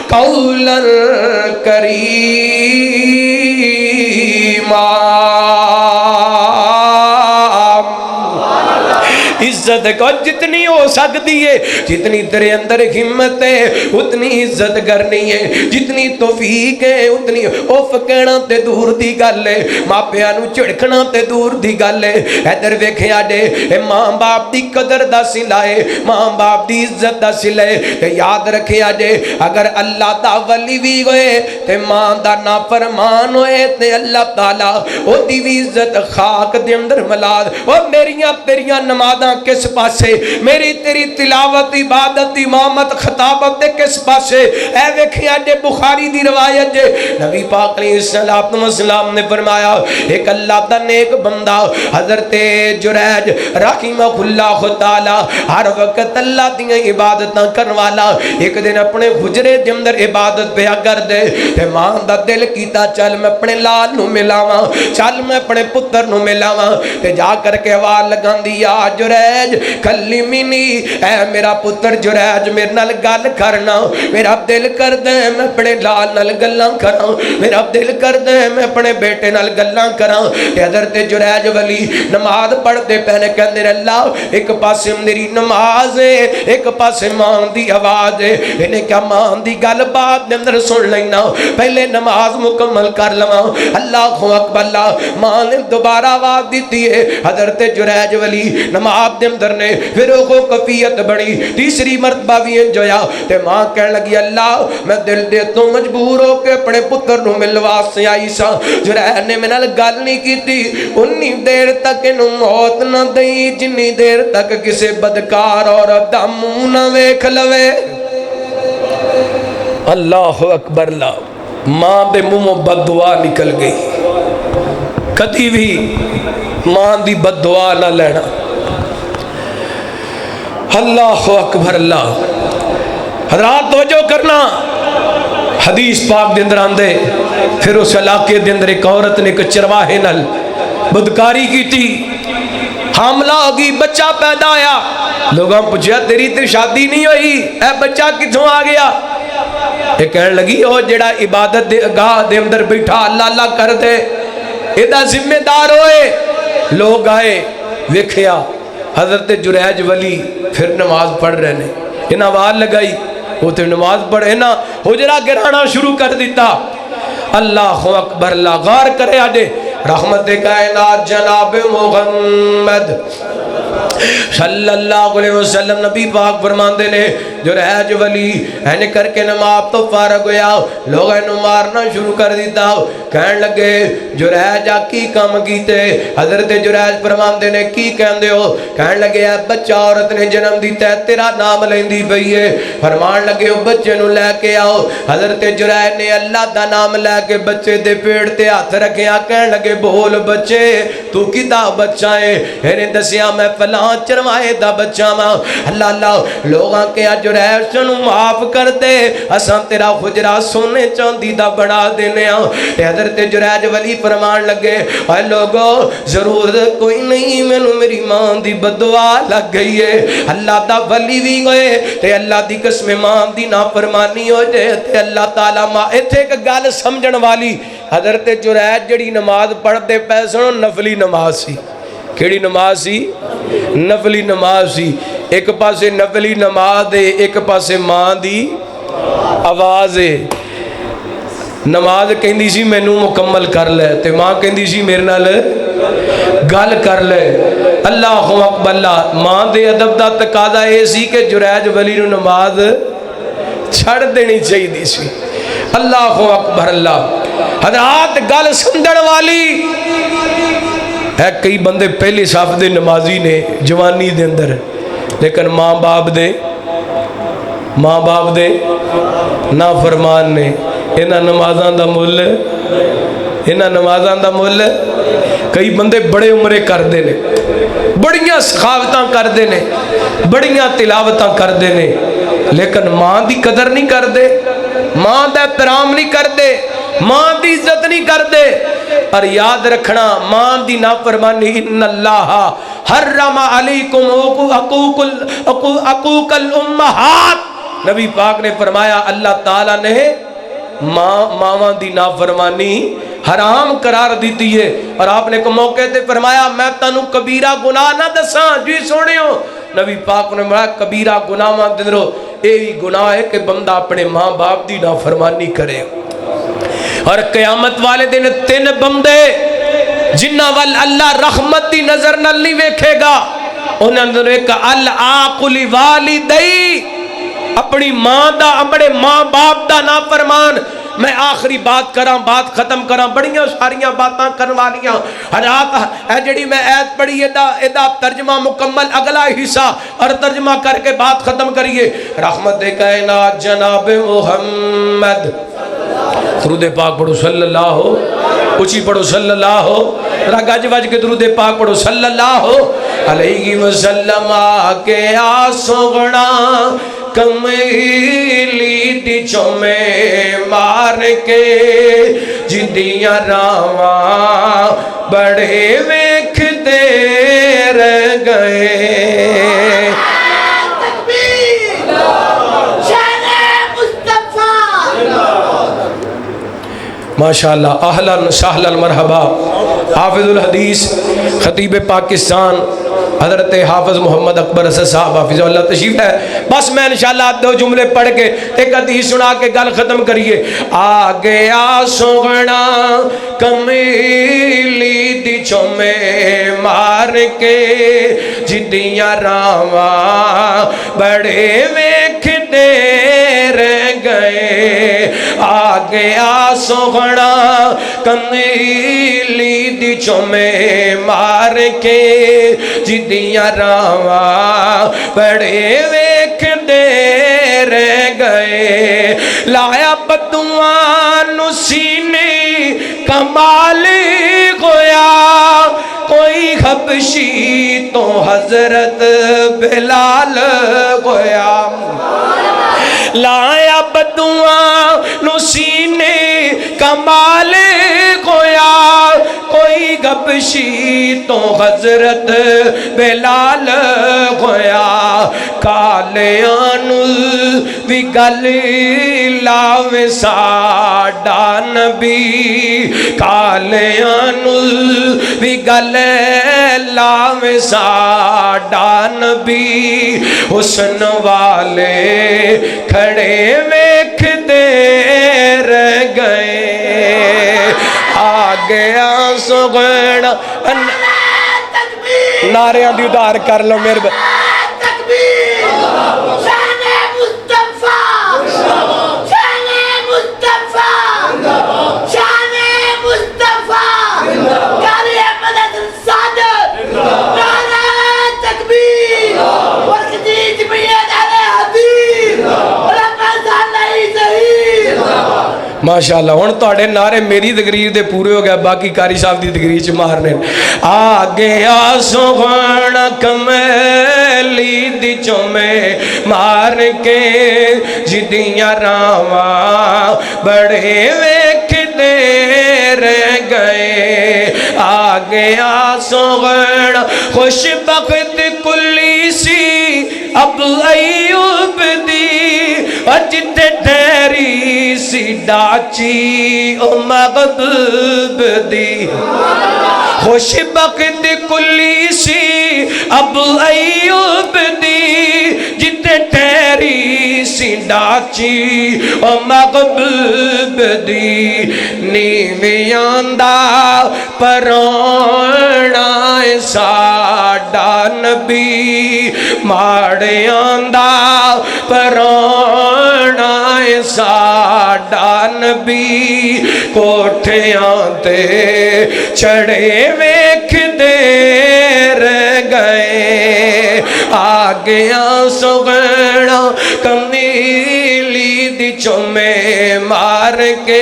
قَوْلًا كَرِيمًا. عزت کو جتنی ہو سکتی ہے جتنی تیرے اندر ہمت ہے اتنی عزت کرنی ہے. جتنی توفیق ہے اتنی اوف کہنا تے دور دی گل ہے. ماپیاں نو چڑکنا تے دور دی گل ہے. ادھر ویکھیا جے اے ماں باپ دی قدر دا صلہ ہے ماں باپ دی عزت دا صلہ ہے. تے یاد رکھیا جے اگر اللہ دا ولی بھی ہوئے تے ماں دا نافرمان ہوئے تے اللہ تعالی او دی بھی عزت خاک دے اندر ملا. او میریاں تیریاں نمازاں کس پاسے میری تیری تلاوت عبادت امامت خطابت دے کس پاسے. اے ویکھیا جے بخاری دی روایت جے نبی پاک علیہ السلام نے فرمایا ایک اللہ دا نیک بندہ حضرت جریج رحمہ اللہ تعالی ہر وقت اللہ دی عبادتاں کرن والا ایک دن اپنے حجرے دے اندر عبادت پیا کر دے تے ماں دا دل کیتا چل میں اپنے لال نو ملاواں چل میں اپنے پتر نو ملاواں تے جا کر کے آواز لگاندی یا جریج کلمنی اے میرا پتر جریج میرے نال گل کرنا. میرا دل کر دے میں اپنے لال نال گلاں کراں میرا دل کر دے میں اپنے بیٹے نال گلاں کراں. تے حضرت جریج ولی نماز پڑھتے پہنے کہندے اللہ ایک پاسے میری نماز ہے ایک پاسے ماں دی آواز ہے. انہیں کیا ماں دی گل بات دے اندر سن لینا پہلے نماز مکمل کر لواں. اللہ اکبر. اللہ ماں نے دوبارہ آواز دیتی ہے. حضرت جریج ولی نماز دے اندر نے پھر وہ کفیت بڑی تیسری مرتبہ بھی انجویا تے ماں کہنے لگی اللہ میں دل دے تو مجبور ہو کے اپنے پتر نو ملوا سے آئی سا. جریج نے میرے نال گل نہیں کیتی انی دیر تک انہوں موت نہ دئی جنی دیر تک کسے بدکار عورت دا منہ نہ ویکھ لوے. اللہ اکبر. اللہ ماں دے منہ بد دعا نکل گئی. کدی بھی ماں دی بد دعا نہ لینا. اللہ اکبر. اللہ حضرات توجہ کرنا حدیث پاک دے اندر آندے پھر اس علاقے دے اندر ایک عورت نے ایک چرواہے نال بدکاری کی تھی حاملہ ہوگی بچہ پیدا آیا. لوگاں پوچھا تیری شادی نہیں ہوئی اے بچہ کتھوں آ گیا. یہ کہنے لگی او جڑا عبادت دے گاہ دے اندر بیٹھا اللہ اللہ کر دے ایدہ ذمہ دار ہوئے. لوگ آئے ویکھیا حضرت جریج ولی پھر نماز پڑھ رہے نے. انہاں آواز لگائی وہ تو نماز پڑھے نا حجرہ گرانا شروع کر دیتا. اللہ اکبر. اللہ غار کرے آجے رحمت کائنات جناب محمد صلی اللہ علیہ وسلم نبی پاک فرماندے نے جریج ولی اینے کر کے نماز تو فارغ ہویا لوگ اینو مارنا شروع کر دیتا. کہن لگے جریج کی کام کیتے. حضرت جریج فرماندے نے کی کہندے ہو. کہن لگے بچہ عورت نے جنم دیتا ہے تیرا نام لیندی پئی ہے. فرمان لگے او بچے نو لے کے آؤ. حضرت جریج نے اللہ دا نام لے کے بچے دے پیڑ تے ہاتھ رکھیا. کہن لگے بول بچے تو کدا بچہ ہے. اینے دسیا میں فلاں چروائے دا بچہ ماں. اللہ اللہ لوگاں کے جریج سنو معاف کر دے اساں تیرا حجرہ سونے چاندی دا بنا دینے ہاں. حضرت جریج ولی فرمان لگے اے لوگو ضرورت کوئی نہیں مینوں میری ماں دی بددعا لگ گئی ہے. اللہ دا ولی بھی ہوئے تے اللہ دی قسم ماں دی نافرمانی ہو جائے تے اللہ تعالی ماں. ایتھے ایک گل سمجھن والی حضرت جریج جڑی نماز پڑھ دے پے سن نفلی نماز سی کیڑی نماز سی؟ نفلی نماز سی. ایک پاسے نفلی نماز دے ایک پاسے ماں دی آواز ہے. نماز کہندی سی مینوں مکمل کر لے تے ماں کہندی سی میرے نال گل کر لے. اللہ اکبر. اللہ ماں دے ادب دا تقاضا اے سی کہ جریج ولی نو نماز چھڑ دینی چاہیے سی. اللہ اکبر. اللہ حضرات گل سمجھن والی ہے. کئی بندے پہلے صف دے نمازی نے جوانی دے اندر, لیکن ماں باپ دے نافرمان نے. انہاں نمازاں دا مل کئی بندے بڑے عمرے کردے نے, بڑیاں سخاوتاں کردے نے, بڑیاں تلاوتاں کردے نے, لیکن ماں دی قدر نہیں کردے, ماں دا احترام نہیں کردے, ماں دی عزت نہیں کردے. اور یاد رکھنا ماں دی نافرمانی, ان اللہ حرم علیکم عقوق الامہات, نبی پاک نے فرمایا اللہ تعالیٰ نے ماں دی نافرمانی حرام قرار دیتی ہے. اور آپ نے کو موقع تے فرمایا میں تانوں کبیرہ گناہ نہ دساں جی سونیو. نبی پاک نے فرمایا کبیرہ گناہ ماں دنرو یہی گناہ ہے کہ بندہ اپنے ماں باپ دی نافرمانی کرے. اور قیامت والے دن 3 بندے جنہ وال اللہ رحمت دی نظر نال نہیں ویکھے گا. انہاں نے ایک العاقل والدی, اپنی ماں دا اپنے ماں باپ دا نافرمان. میں آخری بات کراں, بات ختم کراں, بڑیاں ساریاں باتاں کرن والیاں. حضرات اے جڑی میں ایت پڑھی ادا ترجمہ مکمل اگلا حصہ اور ترجمہ کر کے بات ختم کریے. رحمت کائنات جناب محمد, درود پاک پڑھو صلی اللہ ہو, اچھی پڑھو صلی اللہ ہو, گج وج کے درود پاک پڑھو صلی اللہ علیہ وسلم. آکے آسوگنا کمیلی دی چومے مار کے جدیاں راواں بڑے ویکھتے رہ گئے. ماشاءاللہ اہلاً سہلاً مرحبا. حافظ الحدیث خطیب پاکستان حضرت حافظ محمد اکبر اسد صاحب حافظ اللہ تشریف ہے. بس میں انشاءاللہ 2 جملے پڑھ کے ایک حدیث سنا کے گل ختم کریے. آ گیا سوگنا کمیلی دی چومے مار کے جدیاں راواں بڑے ویکھتے رہ گئے. آ گیا سوگنا کمیلی دی چومے مار کے جدیاں راواں بڑے ویکھدے رہ گئے. لایا بدوان سینے کمال گویا کوئی حبشی تو حضرت بلال گویا. لایا بدوان سینے کمال گویا کوئی حبشی تو حضرت بلال گویا. کالیاں بھی گل لاوے ساڈا نبی, کالیاں بھی گل لاوے ساڈا نبی. حسن والے کھڑے ویکھدے رہ گئے. آ گیا سوگنا نعریاں دی ادھار کر لو میرے ماشاءاللہ. ہن تہاڈے نعرے میری تقریر دے پورے ہو گئے, باقی قاری صاحب دی تقریر چ مارنے. آ گیا سوہنا کمیلی دی چومے مار کے جدیاں راواں بڑے ویکھدے رہ گئے. آ گیا سوہنا خوش بخت کلی سی اب ایوب دی, جتے ٹھہری سی ڈاچی او مغضب دی. خوش بخت کلی سی اب ایوب دی جتے ٹھہری سی ڈاچی او مغبوب دی نیویاں دا پرانا ساڈا نبی ماڑیاں دا پرانا ساڈا نبی کوٹھیاں تے چڑھے ویکھ دیر گئے آگیاں سغڑا کمیلی دی چومے مار کے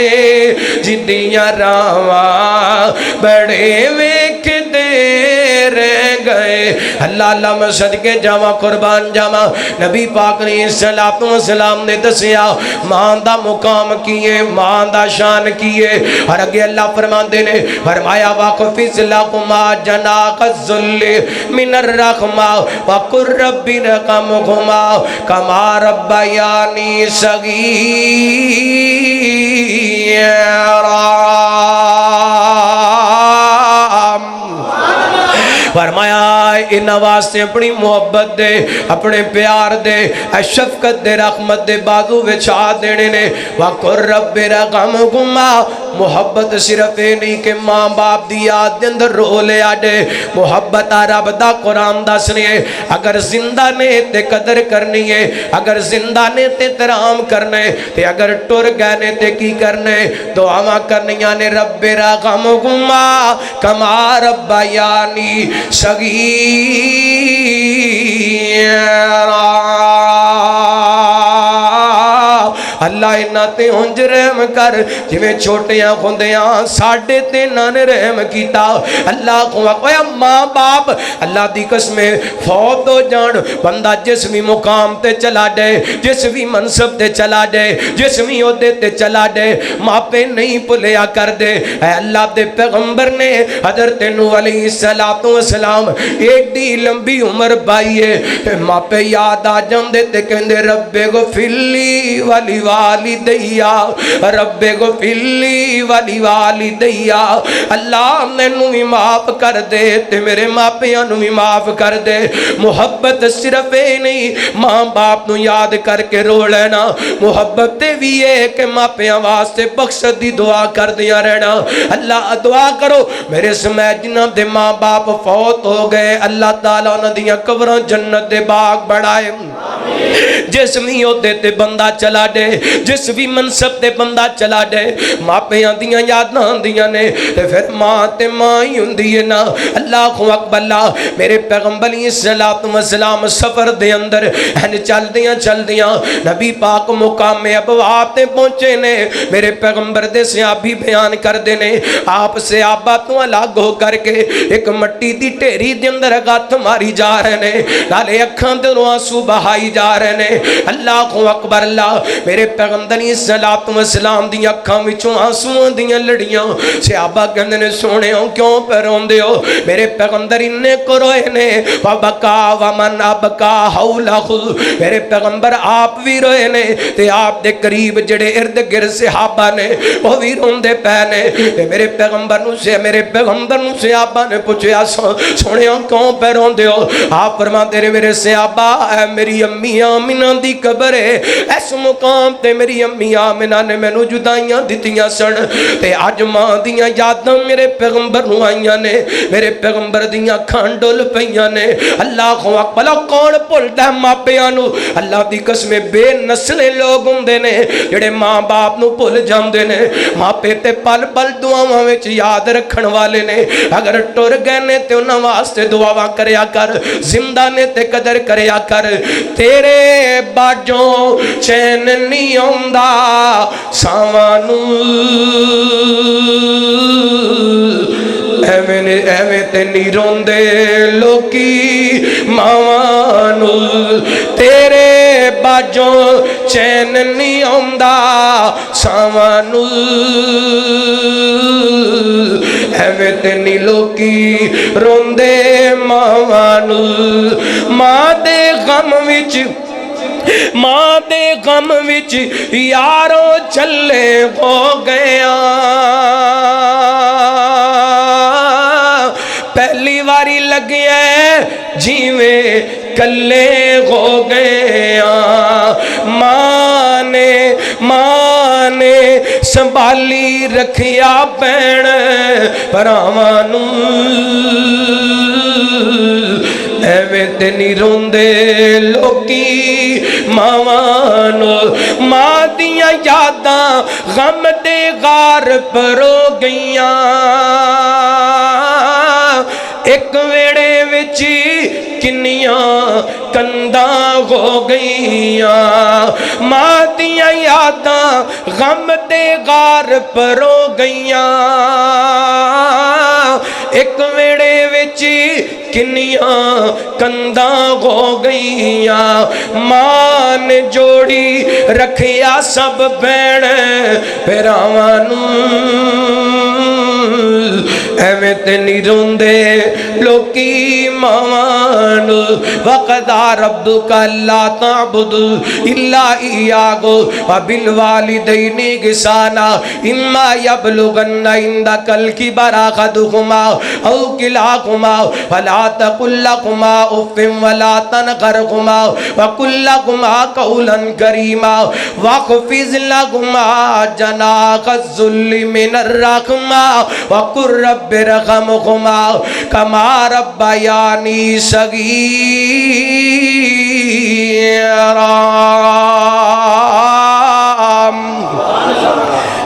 جدیاں راواں بڑے ویکھ دیر گئے اللہ اللہ میں صدقے جاواں قربان جاواں نبی پاک علیہ السلام نے دسیا ماں دا مقام کیے ماں دا شان کیے اور اگے اللہ فرماندے نے فرمایا واقفز لکما جناح الذل من الرحمہ وقل رب ارحمہما کما ربیانی صغیرا فرمایا ان واسطے اپنی محبت دے اپنے پیار دے شفقت دے رحمت دے بازو وچھا دینے نے وَقُلْ رَبِّ رَحْمُهُمَا محبت صرف نہیں کہ ماں باپ دی یاد دے اندر رو لے آڈے محبت رب دا قرآن دا سنیے اگر زندہ نے تے قدر کرنی ہے اگر زندہ نے تے ترام کرنے تے اگر ٹر گئے نے تے کی کرنے دعاواں کرنیاں نے رب رحمہما کما ربیانی صغیرا اللہ انہاں تے ہنج رحم کر جویں چھوٹیاں ہوندیاں ساڈے تے نہ نے رحم کیتا اللہ کو اے ماں باپ اللہ دی قسم فوت ہو جان بندہ جس بھی مقام تے چلا جائے جس بھی منصب تے چلا جائے جس بھی عہدے تے چلا جائے ماں پہ نہیں بھولیا کر دے اے اللہ دے پیغمبر نے حضرت نوح علیہ السلام ایک دی لمبی عمر پائیے ماں پہ یاد آ جاندے تے کہندے رب غفر لی ولی والدیا رب غفر لی ولی والدیا اللہ مینوں بھی معاف کر دے تے میرے ماں پیاں نوں بھی معاف کر دے محبت صرف نہیں ماں باپ نو یاد کر کے رو لینا محبت تے بھی ہے کہ ماں پیاں واسطے بخشت دی دعا کر دیا رہنا اللہ دعا کرو میرے سمیت جنہاں دے ماں باپ فوت ہو گئے اللہ تعالیٰ انہاں دیاں قبراں جنت دے باغ بڑھائے جس بھی عہدے تے بندہ چلا دے جس بھی منصب تے بندہ چلا دے ماں پیاں دیاں یاداں دیاں نے تے پھر ماں تے ماں ہی ہوندی ہے نا اللہ اکبر اللہ میرے پیغمبر علیہ السلام سفر دے اندر چل دیاں نبی پاک مقام ابواب تے پہنچے نے میرے پیغمبر دے صحابی بیان کر دے نے آپ صحابہ تو الگ ہو کر کے ایک مٹی دی ٹھیری دے اندر ہاتھ ماری جا رہے نے نالے اکھاں تے آنسو بہائی جا رہے نے اللہ اکبر اللہ میرے پیغمبر علیہ السلام دی اکھاں وچوں آنسواں دیاں لڑیاں صحابہ کہندے نے سونےو کیوں پہ روندے ہو میرے پیغمبر اننے کو روئے نے وَبَكَا وَمَنْ أَبْكَا حَوْلَهُ میرے پیغمبر آپ بھی روئے نے تے آپ دے قریب جڑے ارد گرد صحابہ نے وہ بھی روندے پے نے تے میرے پیغمبر نو صحابہ نے پوچھیا سونےو کیوں پہ روندے ہو آپ فرماتے رہے میرے صحابہ اے میری امی آمنہ دی قبر ہے اس مقام تے میری امی آمنہ نے میں نو جدائیاں دیتیاں سن تے آج ماں دیاں یاداں میرے پیغمبر نو آئیاں نے میرے پیغمبر دیاں کھانڈول پہیاں نے اللہ کو اکبلا کون پل دہ ماں پیانو اللہ دی قسم بے نسلے لوگ ہوندے نے جڑے ماں باپ نو پل جاندے نے ماں پیتے پل پل دعاواں وچ یاد رکھن والے نے اگر ٹر گئے نے تے انہاں واسطے دعاواں کریا کر زندہ نے تے قدر کریا کر تیرے باجوں چین نہیں آندا ساوانو ایویں تے نہیں روندے لوکی ماوانو تیرے باجوں چین نہیں آندا ساوانو ایویں تے نہیں لوکی روندے ماوانو ماں دے غم وچ یاروں چلے ہو گیا پہلی واری لگیا جیویں کلے ہو گیا ماں نے سنبھالی رکھیا بین پراواں نوں ایویں تے نہیں روندے لوکی ماواں نوں ماں دیاں یاداں غم دے غار پرو گئیاں ایک ویڑے وچ کنیاں کنداں ہو گئیاں ماں دیاں یاداں غم دے غار پرو گئیاں ایک ویڑے وچ کنیاں کنداں ہو گئیاں ماں نے جوڑی رکھیا سب بین پیراواں نوں ایویں تے نہیں روندے لوکی ماواں نوں وقضى ربك الا تعبدوا الا اياه وبالوالدين احسانا اما يبلغن عندك الكبر احدهما او كلاهما فلا تقل لهما اف ولا تنهرهما وقل لهما قولا كريما واخفض لهما جناح الذل من الرحمة وقل رب ارحمهما كما ربياني صغيرا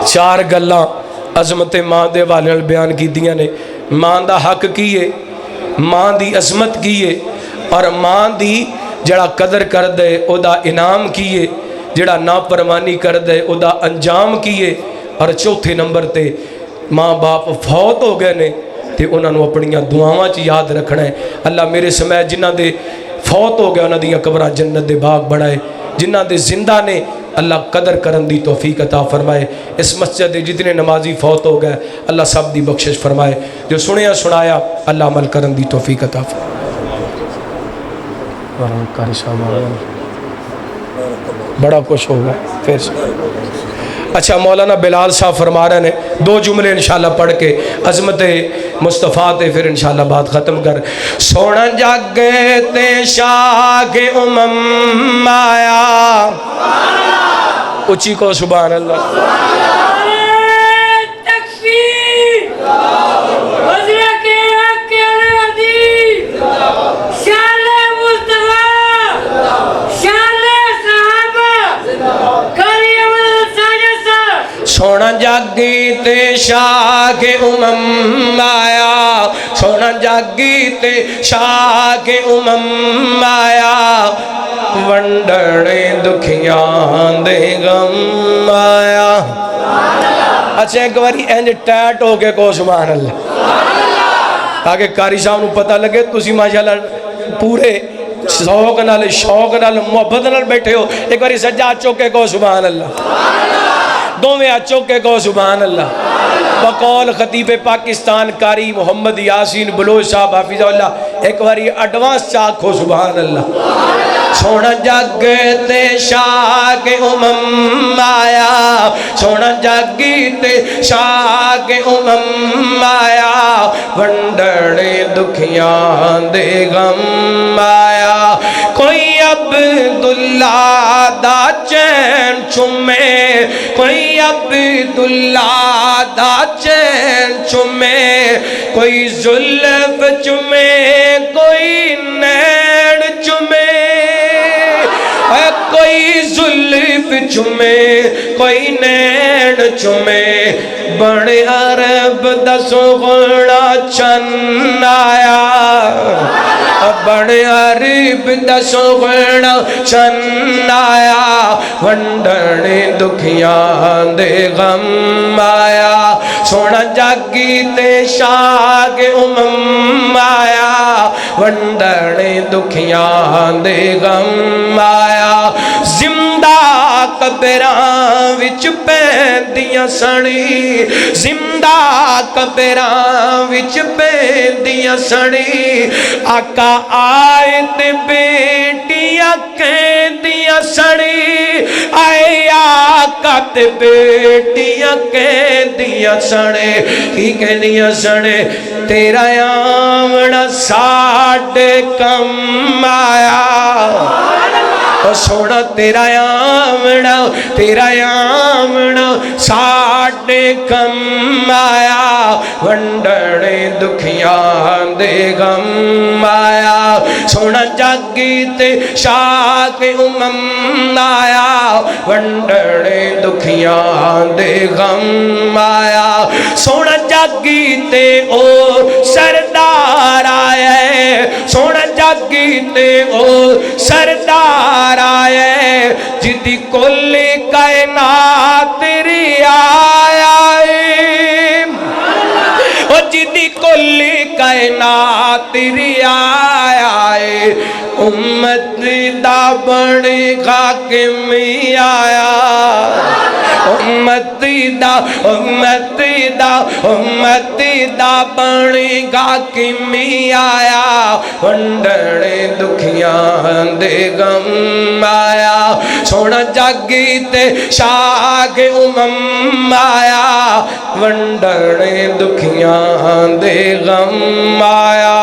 چار گلاں عظمت ماں دے والے بیان کی دیاں نے ماں دا حق کیے ماں دی عظمت کیے اور ماں دی جڑا قدر کر دے او دا انعام کیے جڑا ناپروانی کر دے او دا انجام کیے اور چوتھے نمبر تے ماں باپ فوت ہو گئے نے تے انہاں نو اپنیاں دعاواں چ یاد رکھنا ہے اللہ میرے سمیت جنہاں دے فوت ہو گئے انہاں دیاں قبراں جنت دے باغ بنائے جنہاں دے زندہ نے اللہ قدر کرن دی توفیق عطا فرمائے اس مسجد دے جتنے نمازی فوت ہو گئے اللہ سب دی بخشش فرمائے جو سنیا سنایا اللہ عمل کرن دی توفیق عطا فرمائے بڑا کچھ ہوگا پھر اچھا مولانا بلال صاحب فرما رہے ہیں دو جملے انشاءاللہ پڑھ کے عظمت مصطفیٰ تے پھر انشاءاللہ بات ختم کر سونا جاگتے شاہ امم آیا اچھی کو سبحان اللہ سونا جاگی تے شاہ امم آیا سونا جاگی تے شاہ امم آیا ونڈڑے دکھیاں دے غم آیا اچھا ایک باری اینج ٹیٹ ہو کے کو سبحان اللہ تاکہ قاری صاحب نو پتہ لگے تسی ماشاءاللہ پورے ذوق نال شوق نال محبت نال بیٹھے ہو ایک باری سجاد چوکے کو سبحان اللہ دو میں چوکے کو سبحان اللہ بقول خطیب پاکستان قاری محمد یاسین بلوچ صاحب حافظہ اللہ ایک باری ایڈوانس چاک ہو سبحان اللہ سونا جاگتے شاہ امم آیا سونا جاگتے شاہ امم آیا ونڈڑے دکھیاں دے غم آیا کوئی عبداللہ دا چین چمے کوئی عبداللہ دا چین چمے کوئی زلف چمے کوئی نین چمے کوئی زلف چمے کوئی نین چمے بڑے عرب دا سوغڑا چن آیا بڑے عرب دا سوغڑا چن آیا ونڈڑے دکھیاں دے غم آیا سونا جاگی تے شاہ امم آیا ونڈڑے دکھیاں دے غم آیا زندہ قبراں وچ پیندیاں سنی زندہ قبراں وچ پیندیاں سنی آقا آئے تے بیٹیاں کہندیاں سنی آئے آقا تے بیٹیاں کہندیاں سنے کی کہندیاں سنے تیرا آمنا ساڈے کم آیا سونا تیرا آمنا ساڈے کم آیا ونڈنے دکھیاں دے غم آیا سونا جاگی تے شاہ امم آیا ونڈنے دکھیاں دے غم آیا سونا جاگی تے او سردار آیا سونا جاگی تے او سردار آئے جدی کلی کائنات تیری آیا او جدی کلی کائنات تیری آیا امت دا بڑی حاکمی آیا امتی دا بڑی حاکمی آیا ونڈنے دکھیاں دے غم آیا سونا جاگی تے شاہ امم آیا ونڈنے دکھیاں دے غم آیا